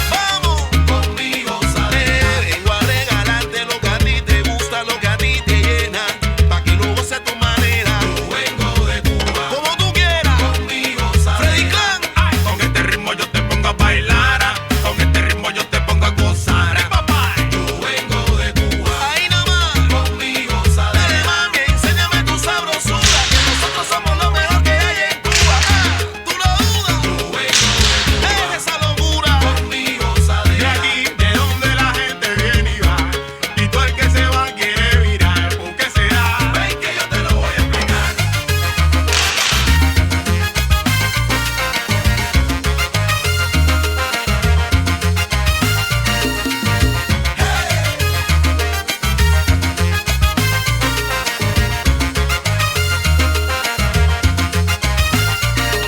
Vamos, conmigo gozadera. Vengo a regalarte lo que a ti te gusta, lo que a ti te llena, pa' que lo goces a tu manera. Yo vengo de Cuba, como tú quieras, conmigo gozadera. Freddy Clan, ay, con este ritmo yo te pongo a bailar, con este ritmo yo te pongo a gozar. Papá, yo vengo de Cuba, ahí nomás, conmigo gozadera. Dale mami, enséñame tu sabrosura, que nosotros somos lo mejor que hay en Cuba. ¿Tú lo dudas? Yo vengo de Cuba, es esa locura, conmigo gozadera. De aquí, de donde la gente viene y va, y todo el que se va quiere virar. ¿Por qué será? Ven que yo te lo voy a explicar.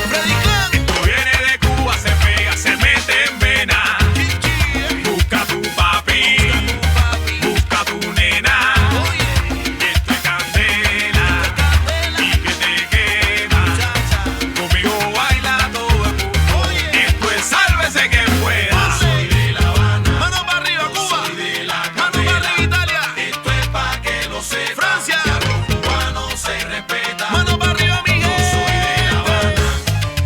Freddy Clan, esto viene de Cuba, se pega, se mete en vena. Busca tu papi, busca tu nena. Esto es candela y que te quema. Conmigo baila todo el mundo. Esto es sálvese que pueda. Soy de La Habana, mano para arriba Cuba, soy de la mano para arriba Italia. Esto es pa' que lo sepa, Francia, que a los cubanos se respeta. Mano para arriba mi gente. Yo soy de La Habana,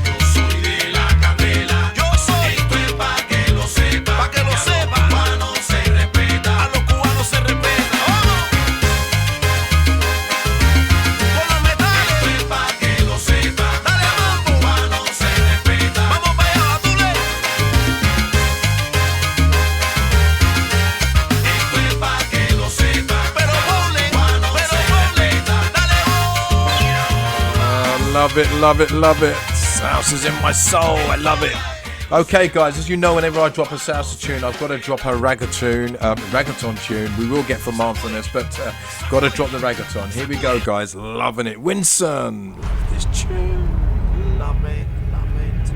yo soy de la candela. Yo soy. Esto es pa' que lo sepa, pa' que lo sepa. A los cubanos se respeta, a los cubanos se respeta. Vamos. Con los metales. Esto es pa' que lo sepa. Dale a los cubanos se respeta. Vamos para allá, Batule. Esto es pa' que lo sepa. Pero ponle, pero ponle. Dale Love it. Salsa's in my soul. I love it. Okay, guys, as you know, whenever I drop a salsa tune, I've got to drop a reggaeton tune. We will get from mindfulness, but got to drop the reggaeton. Here we go, guys. Loving it. Winson, love this tune. Lamento.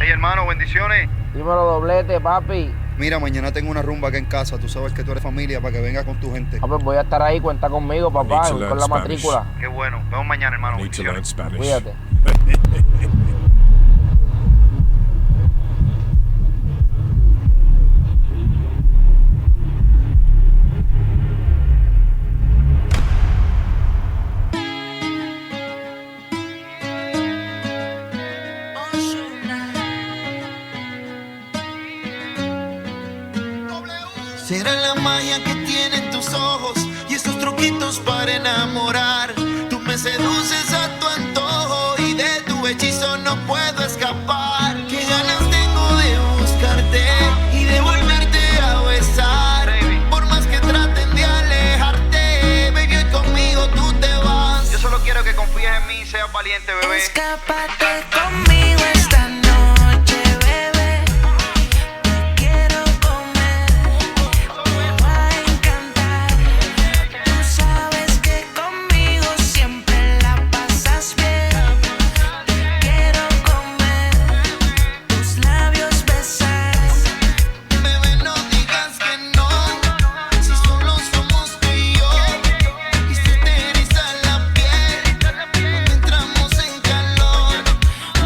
Hey hermano, bendiciones. Dímelo, doblete, papi. Mira, mañana tengo una rumba acá en casa. Tú sabes que tú eres familia para que vengas con tu gente. Ah, pues voy a estar ahí, cuenta conmigo, papá. Voy con la matrícula. Qué bueno. Vemos mañana, hermano. Need to learn Spanish. Cuídate. Será la magia que tienen tus ojos y esos truquitos para enamorar. Tú me seduces a tu antojo y de tu hechizo no puedo escapar. Qué ganas tengo de buscarte y de volverte a besar. Por más que traten de alejarte, baby, hoy conmigo tú te vas. Yo solo quiero que confíes en mí y seas valiente, bebé. Escápate conmigo esta noche, bebé. Te quiero comer, me va a encantar. Tú sabes que conmigo siempre la pasas bien. Te quiero comer, tus labios besar. Bebé, no digas que no, si solo somos tú y yo. Y se te eriza la piel cuando entramos en calor.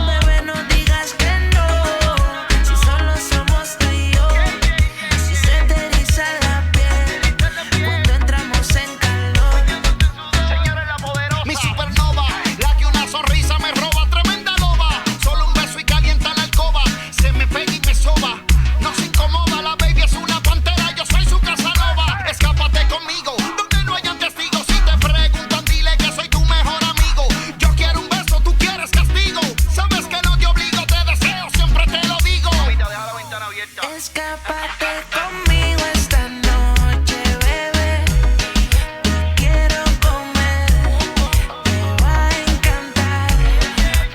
Bebé, no digas que no, si solo somos tú y yo. Si se te eriza la piel cuando entramos en calor. Señora la poderosa. Mi supernova, la que una sonrisa me roba, tremenda loba. Solo un beso y calienta la alcoba. Se me pega y me soba. No se incomoda, la baby es una pantera, yo soy su Casanova. Escápate conmigo, donde no hayan testigos. Si te preguntan, dile que soy tu mejor amigo. Yo quiero un beso, tú quieres castigo. Sabes que no te obligo, te deseo, siempre te lo digo. Mamita, deja la ventana abierta. Escápate conmigo esta noche, bebé. Te quiero comer, te va a encantar.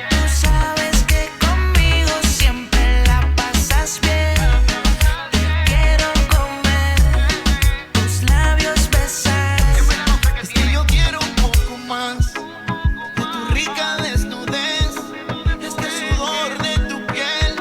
Tú sabes que conmigo siempre la pasas bien. Te quiero comer, tus labios besar. Es que yo quiero un poco más de tu rica desnudez. Este sudor de tu piel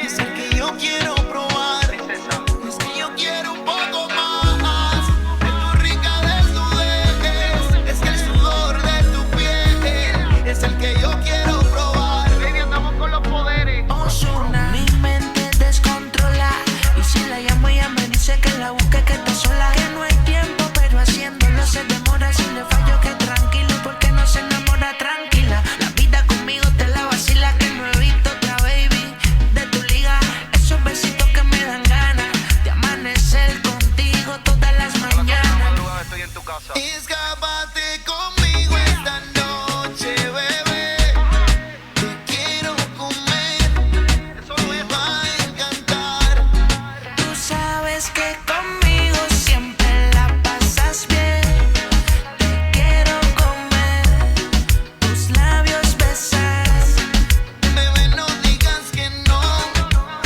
es el que yo quiero probar. Es que yo quiero un poco más de tu rica desnudez. Es que el sudor de tu piel es el que yo quiero probar. Baby, andamos con los poderes. Mi mente descontrola y si la llamo ella me dice que la busque, que está sola, que no hay tiempo, pero haciéndolo se demora. Si le fallo que tranquilo, porque no se enamora tranquila. La vida conmigo te la vacila, que no he visto otra baby de tu liga. Esos besitos que me dan ganas de amanecer contigo todas las mañanas. Madrugada estoy en tu casa. Escápate conmigo esta noche, bebé. Te quiero comer, me va a encantar. Tú sabes que conmigo siempre la pasas bien. Te quiero comer, tus labios besar. Bebé, no digas que no,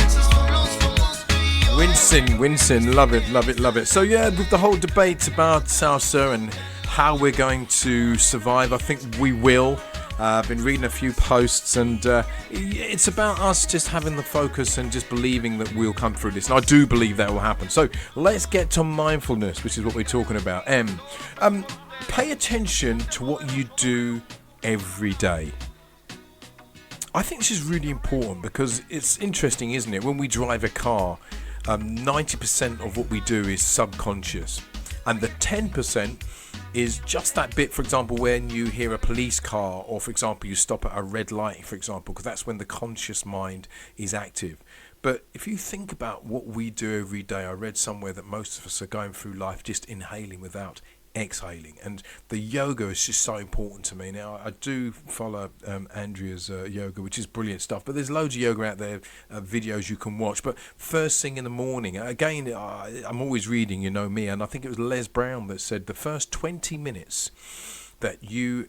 si solo somos tú y yo. Winston, love it, love it, love it. So yeah, with the whole debate about salsa and how we're going to survive, I think we will. I've been reading a few posts and it's about us just having the focus and just believing that we'll come through this. And I do believe that will happen. So let's get to mindfulness, which is what we're talking about. Pay attention to what you do every day. I think this is really important because it's interesting, isn't it? When we drive a car, 90% of what we do is subconscious, and the 10% is just that bit. For example, when you hear a police car, or for example you stop at a red light, for example, because that's when the conscious mind is active. But if you think about what we do every day, I read somewhere that most of us are going through life just inhaling without exhaling, and the yoga is just so important to me. Now I do follow Andrea's yoga, which is brilliant stuff, but there's loads of yoga out there, videos you can watch. But first thing in the morning, again, I'm always reading, you know me, and I think it was Les Brown that said the first 20 minutes that you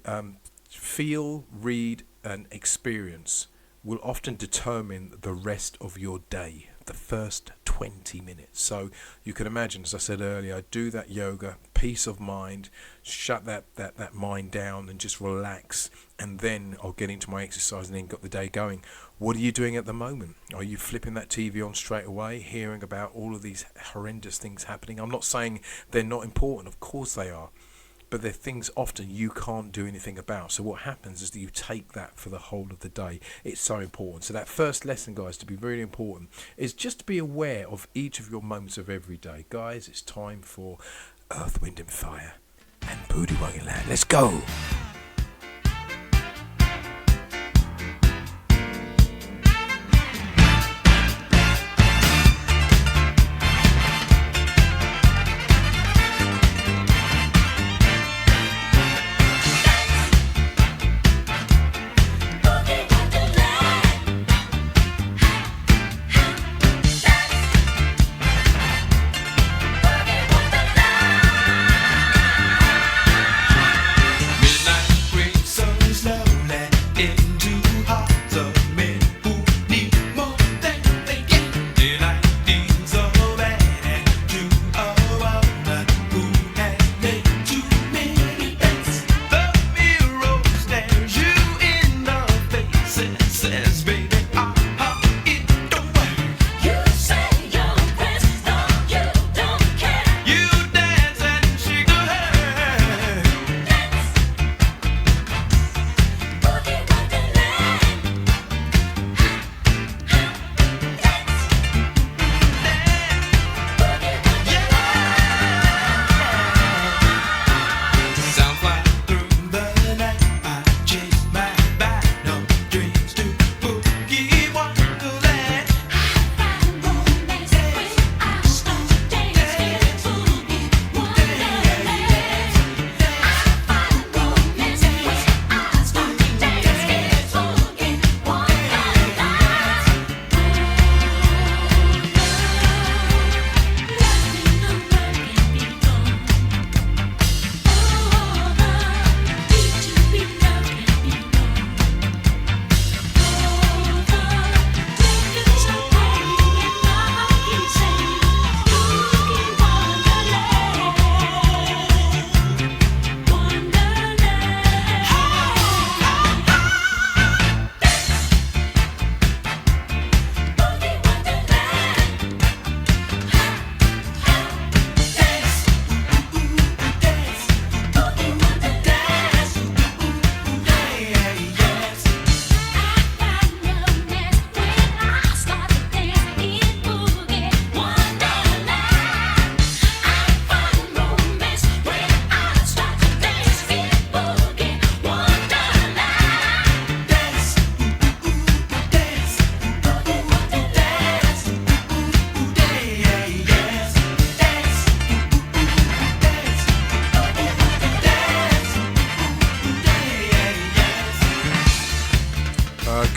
feel, read and experience will often determine the rest of your day. the first 20 minutes. So you can imagine, as I said earlier, do that yoga, peace of mind, shut that mind down and just relax, and then I'll get into my exercise and then got the day going. What are you doing at the moment? Are you flipping that TV on straight away, hearing about all of these horrendous things happening? I'm not saying they're not important, of course they are, but they're things often you can't do anything about. So what happens is that you take that for the whole of the day. It's so important. So that first lesson, guys, to be really important, is just to be aware of each of your moments of every day. Guys, it's time for Earth, Wind and Fire and Booty Wonderland. Let's go.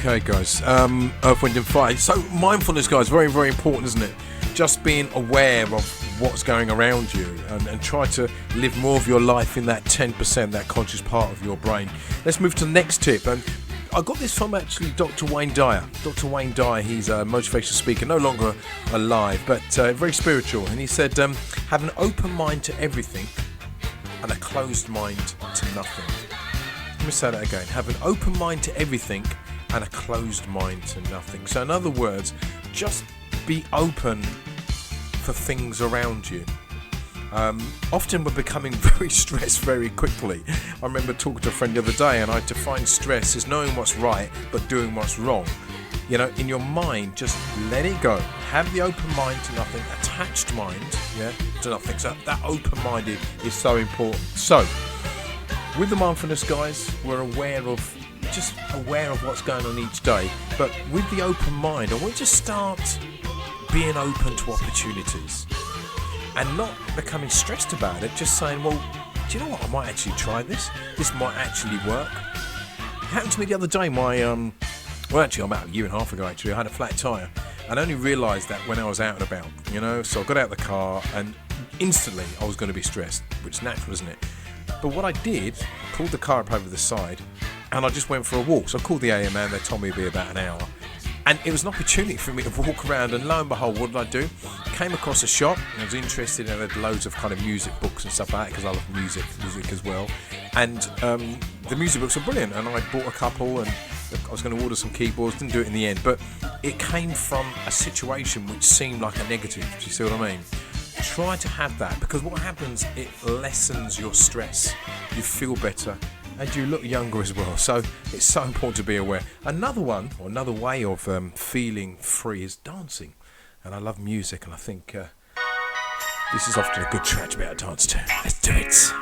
Okay, guys, Earth, Wind and Fire. So mindfulness, guys, very, very important, isn't it? Just being aware of what's going around you and try to live more of your life in that 10%, that conscious part of your brain. Let's move to the next tip. And I got this from actually Dr. Wayne Dyer. Dr. Wayne Dyer, he's a motivational speaker, no longer alive, but very spiritual. And he said, have an open mind to everything and a closed mind to nothing. Let me say that again. Have an open mind to everything and a closed mind to nothing. So in other words, just be open for things around you. Often we're becoming very stressed very quickly. I remember talking to a friend the other day, and I defined stress as knowing what's right but doing what's wrong. You know, in your mind, just let it go. Have the open mind to nothing, attached mind, to nothing. So that open-minded is so important. So with the mindfulness, guys, we're aware of what's going on each day. But with the open mind, I want you to start being open to opportunities and not becoming stressed about it. Just saying, well, do you know what? I might actually try this. This might actually work. It happened to me the other day. I'm about a year and a half ago, actually. I had a flat tyre. And I only realised that when I was out and about, So I got out of the car and instantly I was going to be stressed, which is natural, isn't it? But what I did, pulled the car up over the side and I just went for a walk. So I called the AM man, they told me it'd be about an hour. And it was an opportunity for me to walk around, and lo and behold, what did I do? Came across a shop, and I was interested, and had loads of kind of music books and stuff like that, because I love music as well. And the music books were brilliant, and I bought a couple, and I was going to order some keyboards, didn't do it in the end, but it came from a situation which seemed like a negative. Do you see what I mean? Try to have that, because what happens, it lessens your stress. You feel better, and you look younger as well. So it's so important to be aware. Another way of feeling free is dancing. And I love music, and I think this is often a good track to be able to dance to. Let's do it.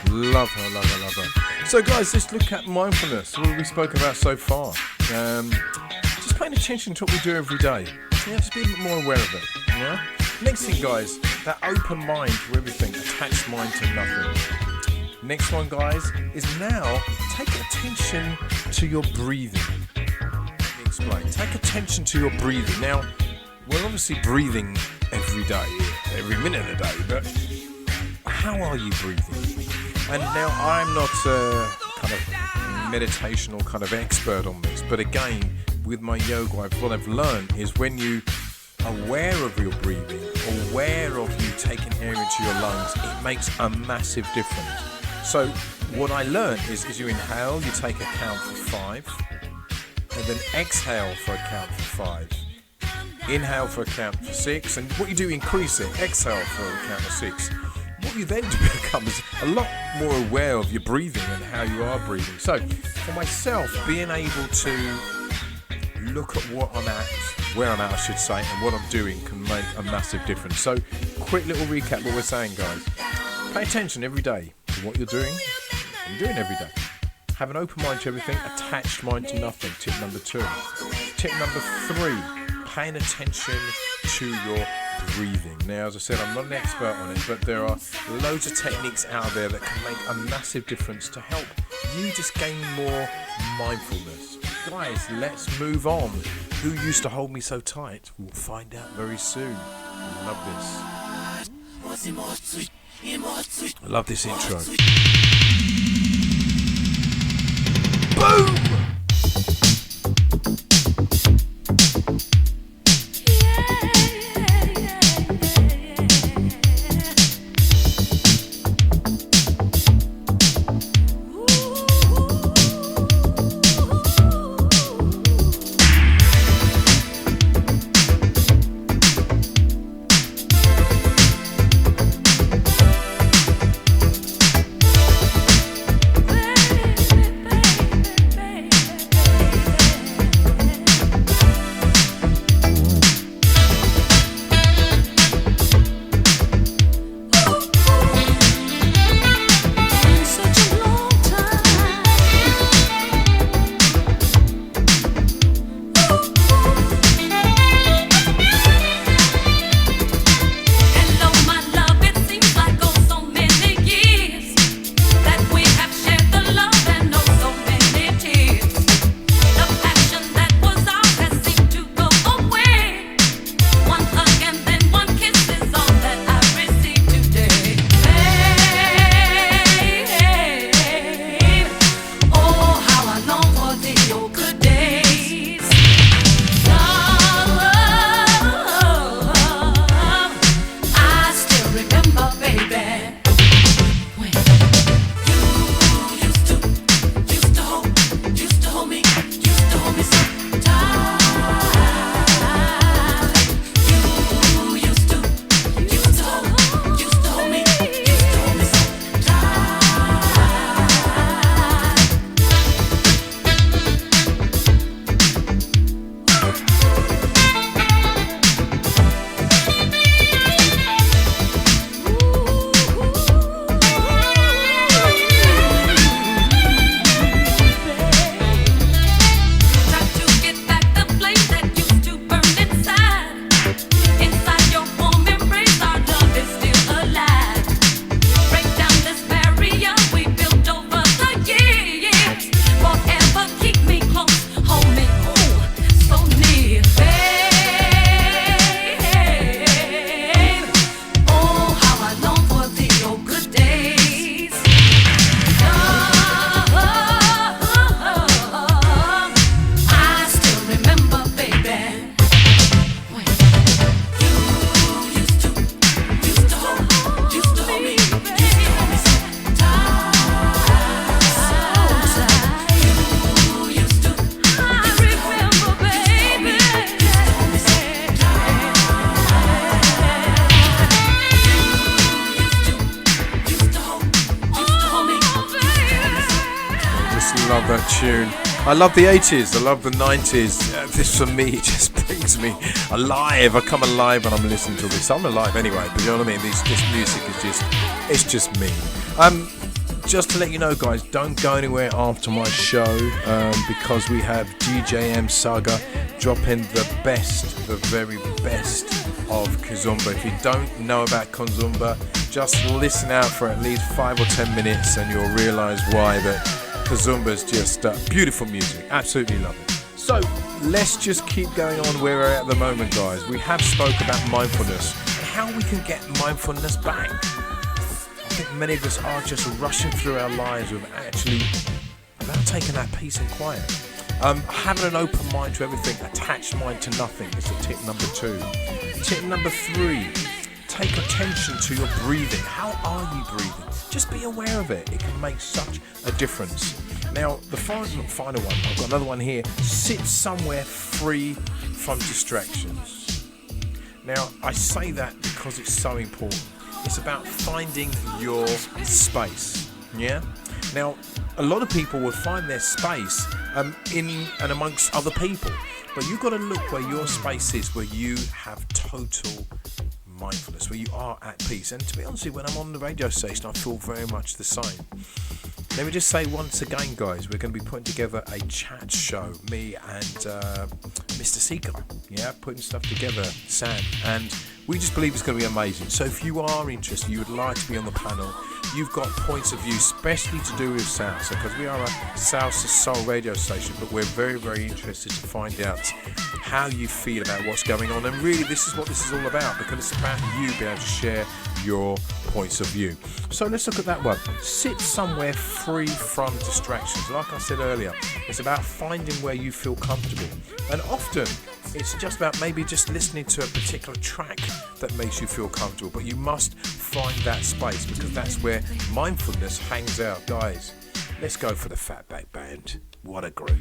Love her. So guys, let's look at mindfulness. What have we spoken about so far? Just paying attention to what we do every day. Yeah, just be a bit more aware of it. Yeah. Next thing, guys, that open mind to everything, attached mind to nothing. Next one, guys, is now take attention to your breathing. Let me explain. Take attention to your breathing. Now, we're obviously breathing every day, every minute of the day, but how are you breathing? And now I'm not a kind of meditational kind of expert on this, but again, with my yoga, what I've learned is when you are aware of your breathing, aware of you taking air into your lungs, it makes a massive difference. So what I learned is you inhale, you take a count for 5, and then exhale for a count for 5. Inhale for a count for 6, and what you do, increase it. Exhale for a count of 6. What you then do becomes a lot more aware of your breathing and how you are breathing. So, for myself, being able to look at what I'm at, where I'm at, I should say, and what I'm doing can make a massive difference. So, quick little recap what we're saying, guys. Pay attention every day to what you're doing and doing every day. Have an open mind to everything, attached mind to nothing. Tip number 2. Tip number 3, paying attention to your breathing. Now, as I said, I'm not an expert on it, but there are loads of techniques out there that can make a massive difference to help you just gain more mindfulness. Guys, let's move on. Who used to hold me so tight? We'll find out very soon. I love this. I love this intro. Boom! That tune. I love the 80s, I love the 90s. This for me just brings me alive. I come alive when I'm listening to this. I'm alive anyway, but you know what I mean? This music is just me. Just to let you know, guys, don't go anywhere after my show because we have DJM Saga dropping the very best of Kizomba. If you don't know about Kizomba, just listen out for at least 5 or 10 minutes and you'll realise why that Kizomba is just beautiful music. Absolutely love it. So let's just keep going on where we're at the moment, guys. We have spoke about mindfulness and how we can get mindfulness back. I think many of us are just rushing through our lives without taking that peace and quiet. Having an open mind to everything, attached mind to nothing is the tip number 2. Tip number 3, take attention to your breathing. How are you breathing? Just be aware of it. It can make such a difference. Now, the final one, I've got another one here. Sit somewhere free from distractions. Now, I say that because it's so important. It's about finding your space, yeah? Now, a lot of people will find their space in and amongst other people, but you've got to look where your space is, where you have total mindfulness, where you are at peace. And to be honest with you, when I'm on the radio station, I feel very much the same. Let me just say once again, guys, we're going to be putting together a chat show, me and Mr. Seeker, yeah, putting stuff together, Sam, and we just believe it's going to be amazing. So if you are interested, you would like to be on the panel, you've got points of view, especially to do with Salsa, because we are a Salsa Soul radio station, but we're very, very interested to find out how you feel about what's going on. And really, this is what this is all about, because it's about you being able to share your points of view. So let's look at that one. Sit somewhere free from distractions. Like I said earlier, it's about finding where you feel comfortable. And often, it's just about maybe just listening to a particular track that makes you feel comfortable. But you must find that space, because that's where mindfulness hangs out. Guys, let's go for the Fatback Band. What a group.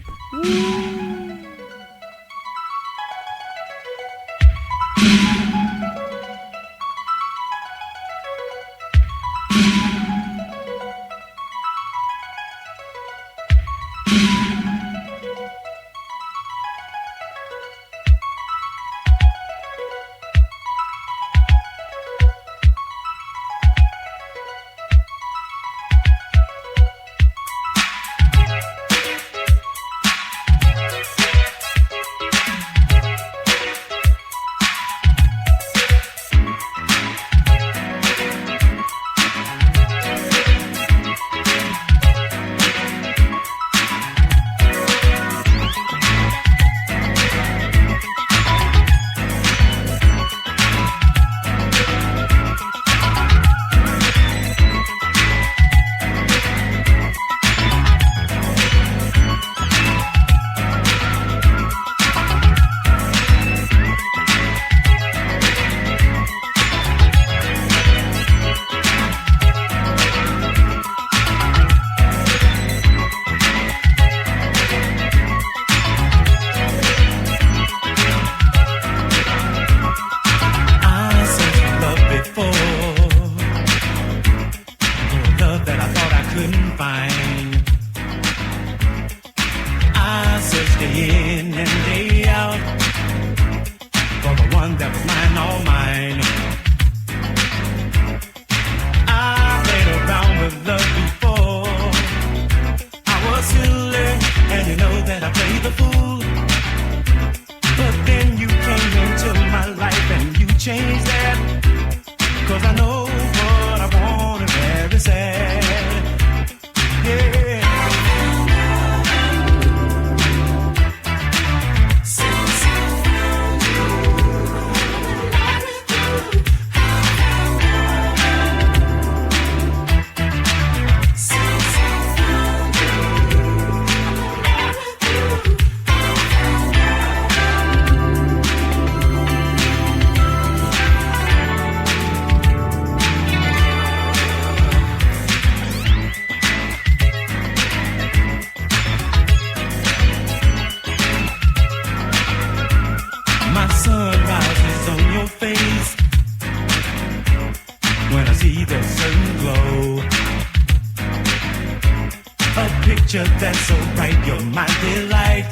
That's so bright, you're my delight,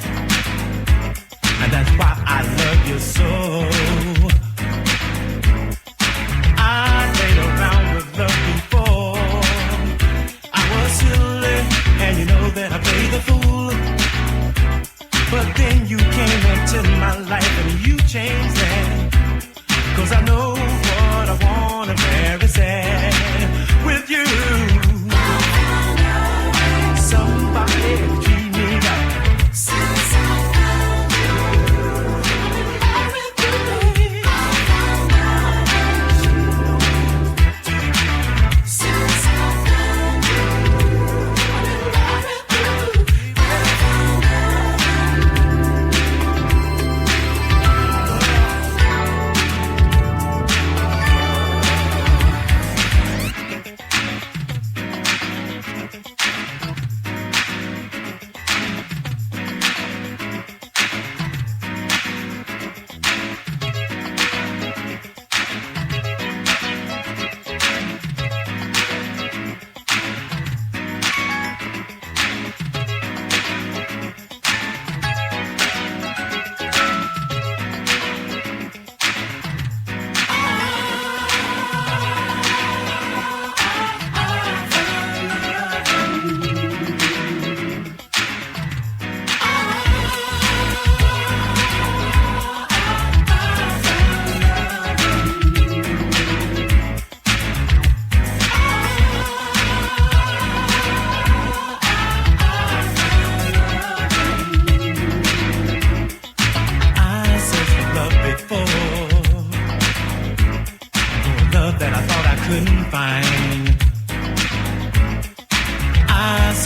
and that's why I love you so. I played around with love before. I was silly, and you know that I played the fool. But then you came into my life and you changed that, 'cause I know what I want and very sad with you. Somebody treat me right.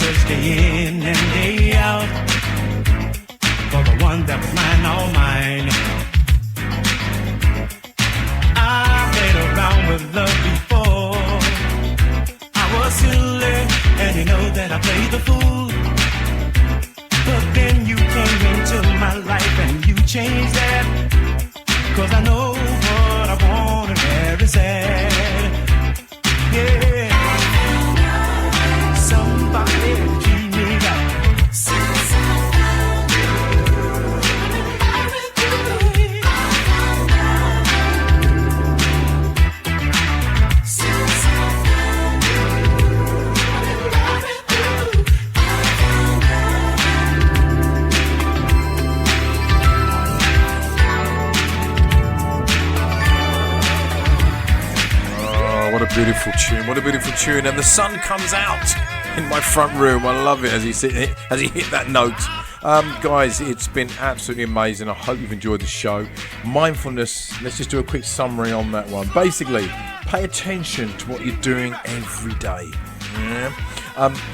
words day in and day out for the one that was mine, all mine. I played around with love before. I was silly, and you know that I played the fool. But then you came into my life and you changed that. 'Cause I know what I want and very sad. Yeah. Somebody treat me right. Since I found you, everything I found out. Since I found you, everything I found Oh, what a beautiful tune! What a beautiful tune! And the sun comes out in my front room. I love it as he hit that note. Guys, it's been absolutely amazing. I hope you've enjoyed the show. Mindfulness. Let's just do a quick summary on that one. Basically, pay attention to what you're doing every day. Yeah.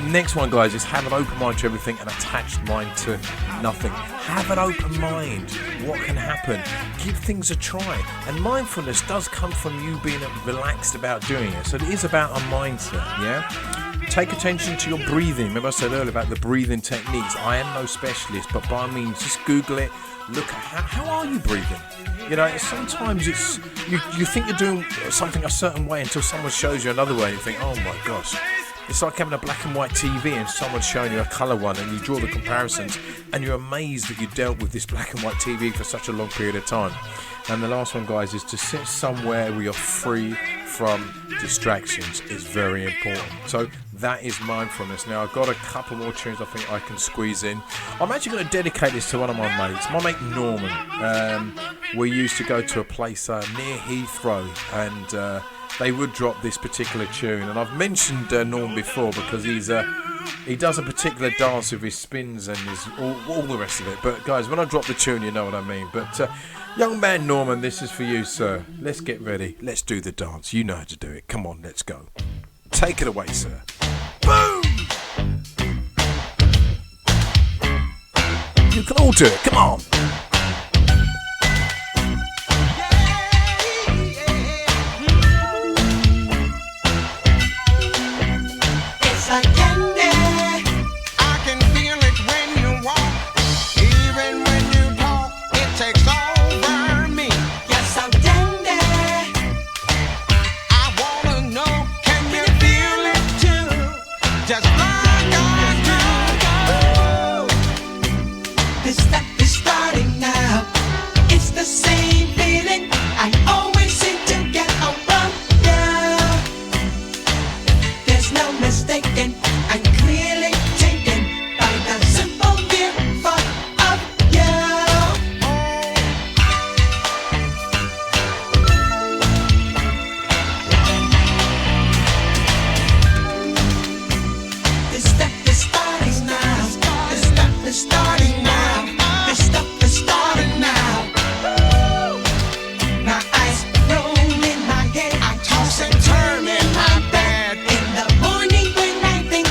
Next one, guys, is have an open mind to everything and attached mind to nothing. Have an open mind. What can happen? Give things a try. And mindfulness does come from you being relaxed about doing it. So it is about a mindset, yeah? Take attention to your breathing. Remember I said earlier about the breathing techniques. I am no specialist, but by all means, just Google it. Look at how are you breathing? You know, sometimes it's you think you're doing something a certain way until someone shows you another way and you think, oh my gosh. It's like having a black and white TV and someone's showing you a colour one and you draw the comparisons and you're amazed that you dealt with this black and white TV for such a long period of time. And the last one, guys, is to sit somewhere where you're free from distractions is very important. So that is mindfulness. Now, I've got a couple more tunes I think I can squeeze in. I'm actually going to dedicate this to one of my mates, my mate Norman. We used to go to a place near Heathrow and they would drop this particular tune. And I've mentioned Norm before because he does a particular dance with his spins and his all the rest of it. But guys, when I drop the tune, you know what I mean. But young man Norman, this is for you, sir. Let's get ready. Let's do the dance. You know how to do it. Come on, let's go. Take it away, sir. Boom! You can all do it. Come on. Toss and turn in my bed in the morning when I think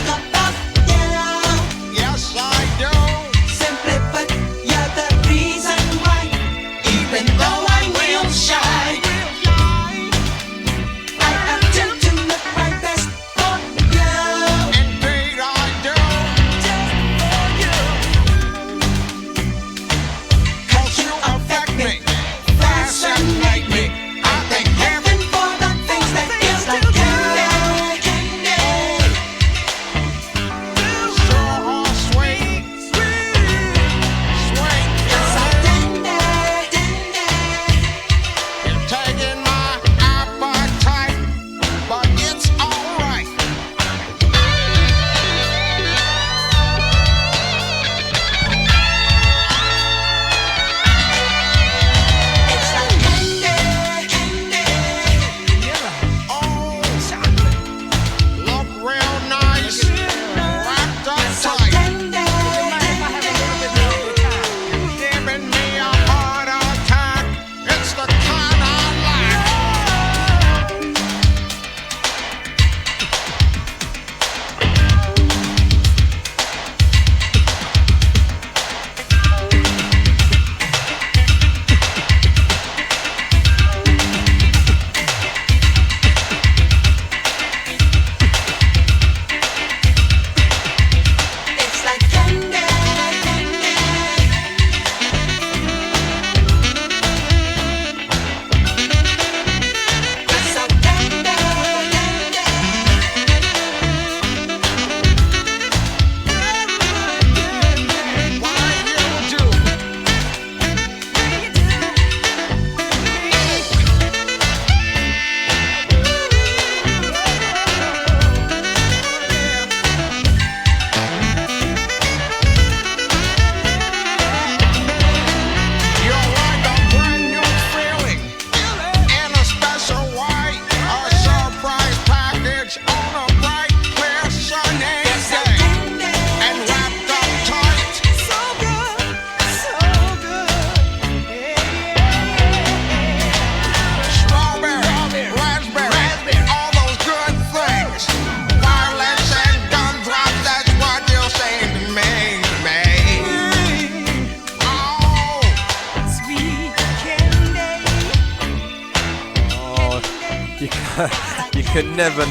can never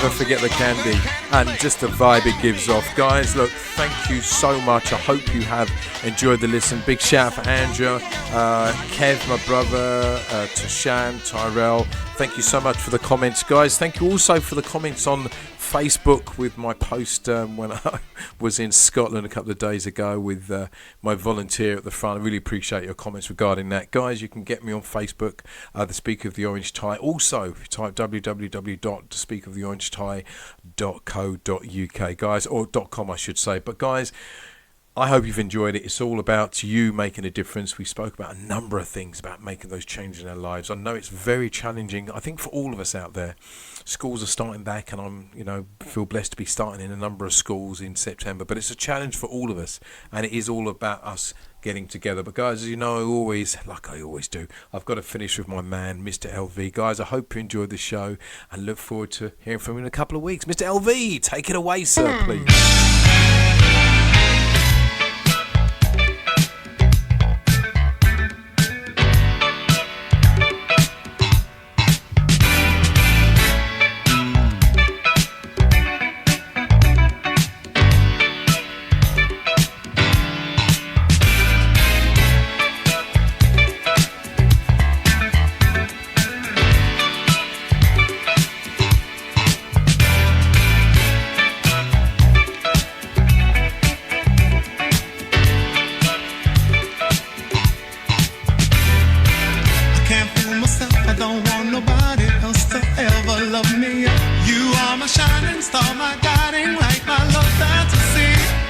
forget the candy and just the vibe it gives off. Guys, look, thank you so much. I hope you have enjoyed the listen. Big shout out for Andrew, Kev, my brother, Tashan, Tyrell. Thank you so much for the comments, guys. Thank you also for the comments on Facebook with my post when I was in Scotland a couple of days ago with my volunteer at the front. I really appreciate your comments regarding that. Guys, you can get me on Facebook, The Speaker of the Orange Tie. Also, if you type www.thespeakeroftheorangetie.co.uk, guys, or .com I should say. But guys, I hope you've enjoyed it. It's all about you making a difference. We spoke about a number of things about making those changes in our lives. I know it's very challenging, I think, for all of us out there. Schools are starting back, and I'm, feel blessed to be starting in a number of schools in September. But it's a challenge for all of us, and it is all about us getting together. But guys, as you know, I always do, I've got to finish with my man, Mr. LV. Guys, I hope you enjoyed the show, and look forward to hearing from you in a couple of weeks. Mr. LV, take it away, sir, please.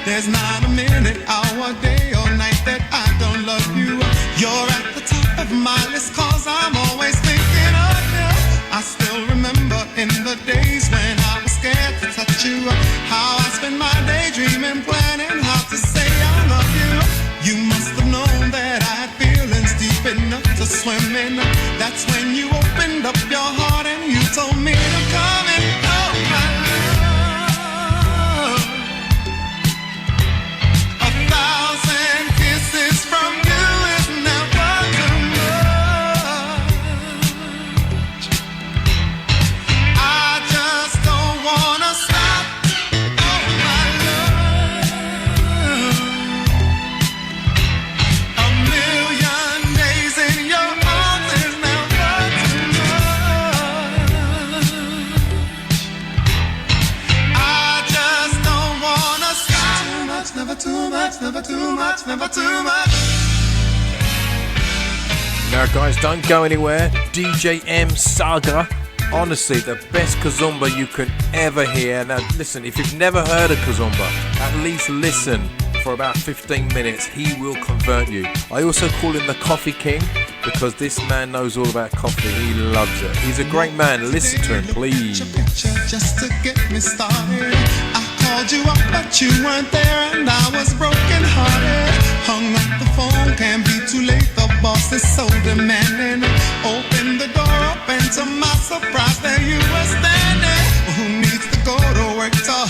There's not a minute, hour, day, or night that I don't love you. You're at the top of my list, cause I'm always thinking of you. I still remember in the days when I was scared to touch you, how I spent my day dreaming, planning how to say I love you. You must have known that I had feelings deep enough to swim in. That's when you opened up your heart and you told me to come in. Oh my love, 1,000 kisses from you is never too much. I just don't wanna stop. Oh my love, 1,000,000 days in your arms is never too much. I just don't wanna stop. Too much, never too much, never too much, never too much. Now guys, don't go anywhere. DJ M Saga, honestly the best kazumba you can ever hear. Now listen, if you've never heard a kazumba, at least listen for about 15 minutes. He will convert you. I also call him the Coffee King because this man knows all about coffee. He loves it. He's a great man. Listen to him, please. Just to get me started, I called you up but you weren't there and I was broken hearted. Hung up the phone, can't be too late, the boss is so demanding. Open the door up and to my surprise there you were standing. Who needs to go to work to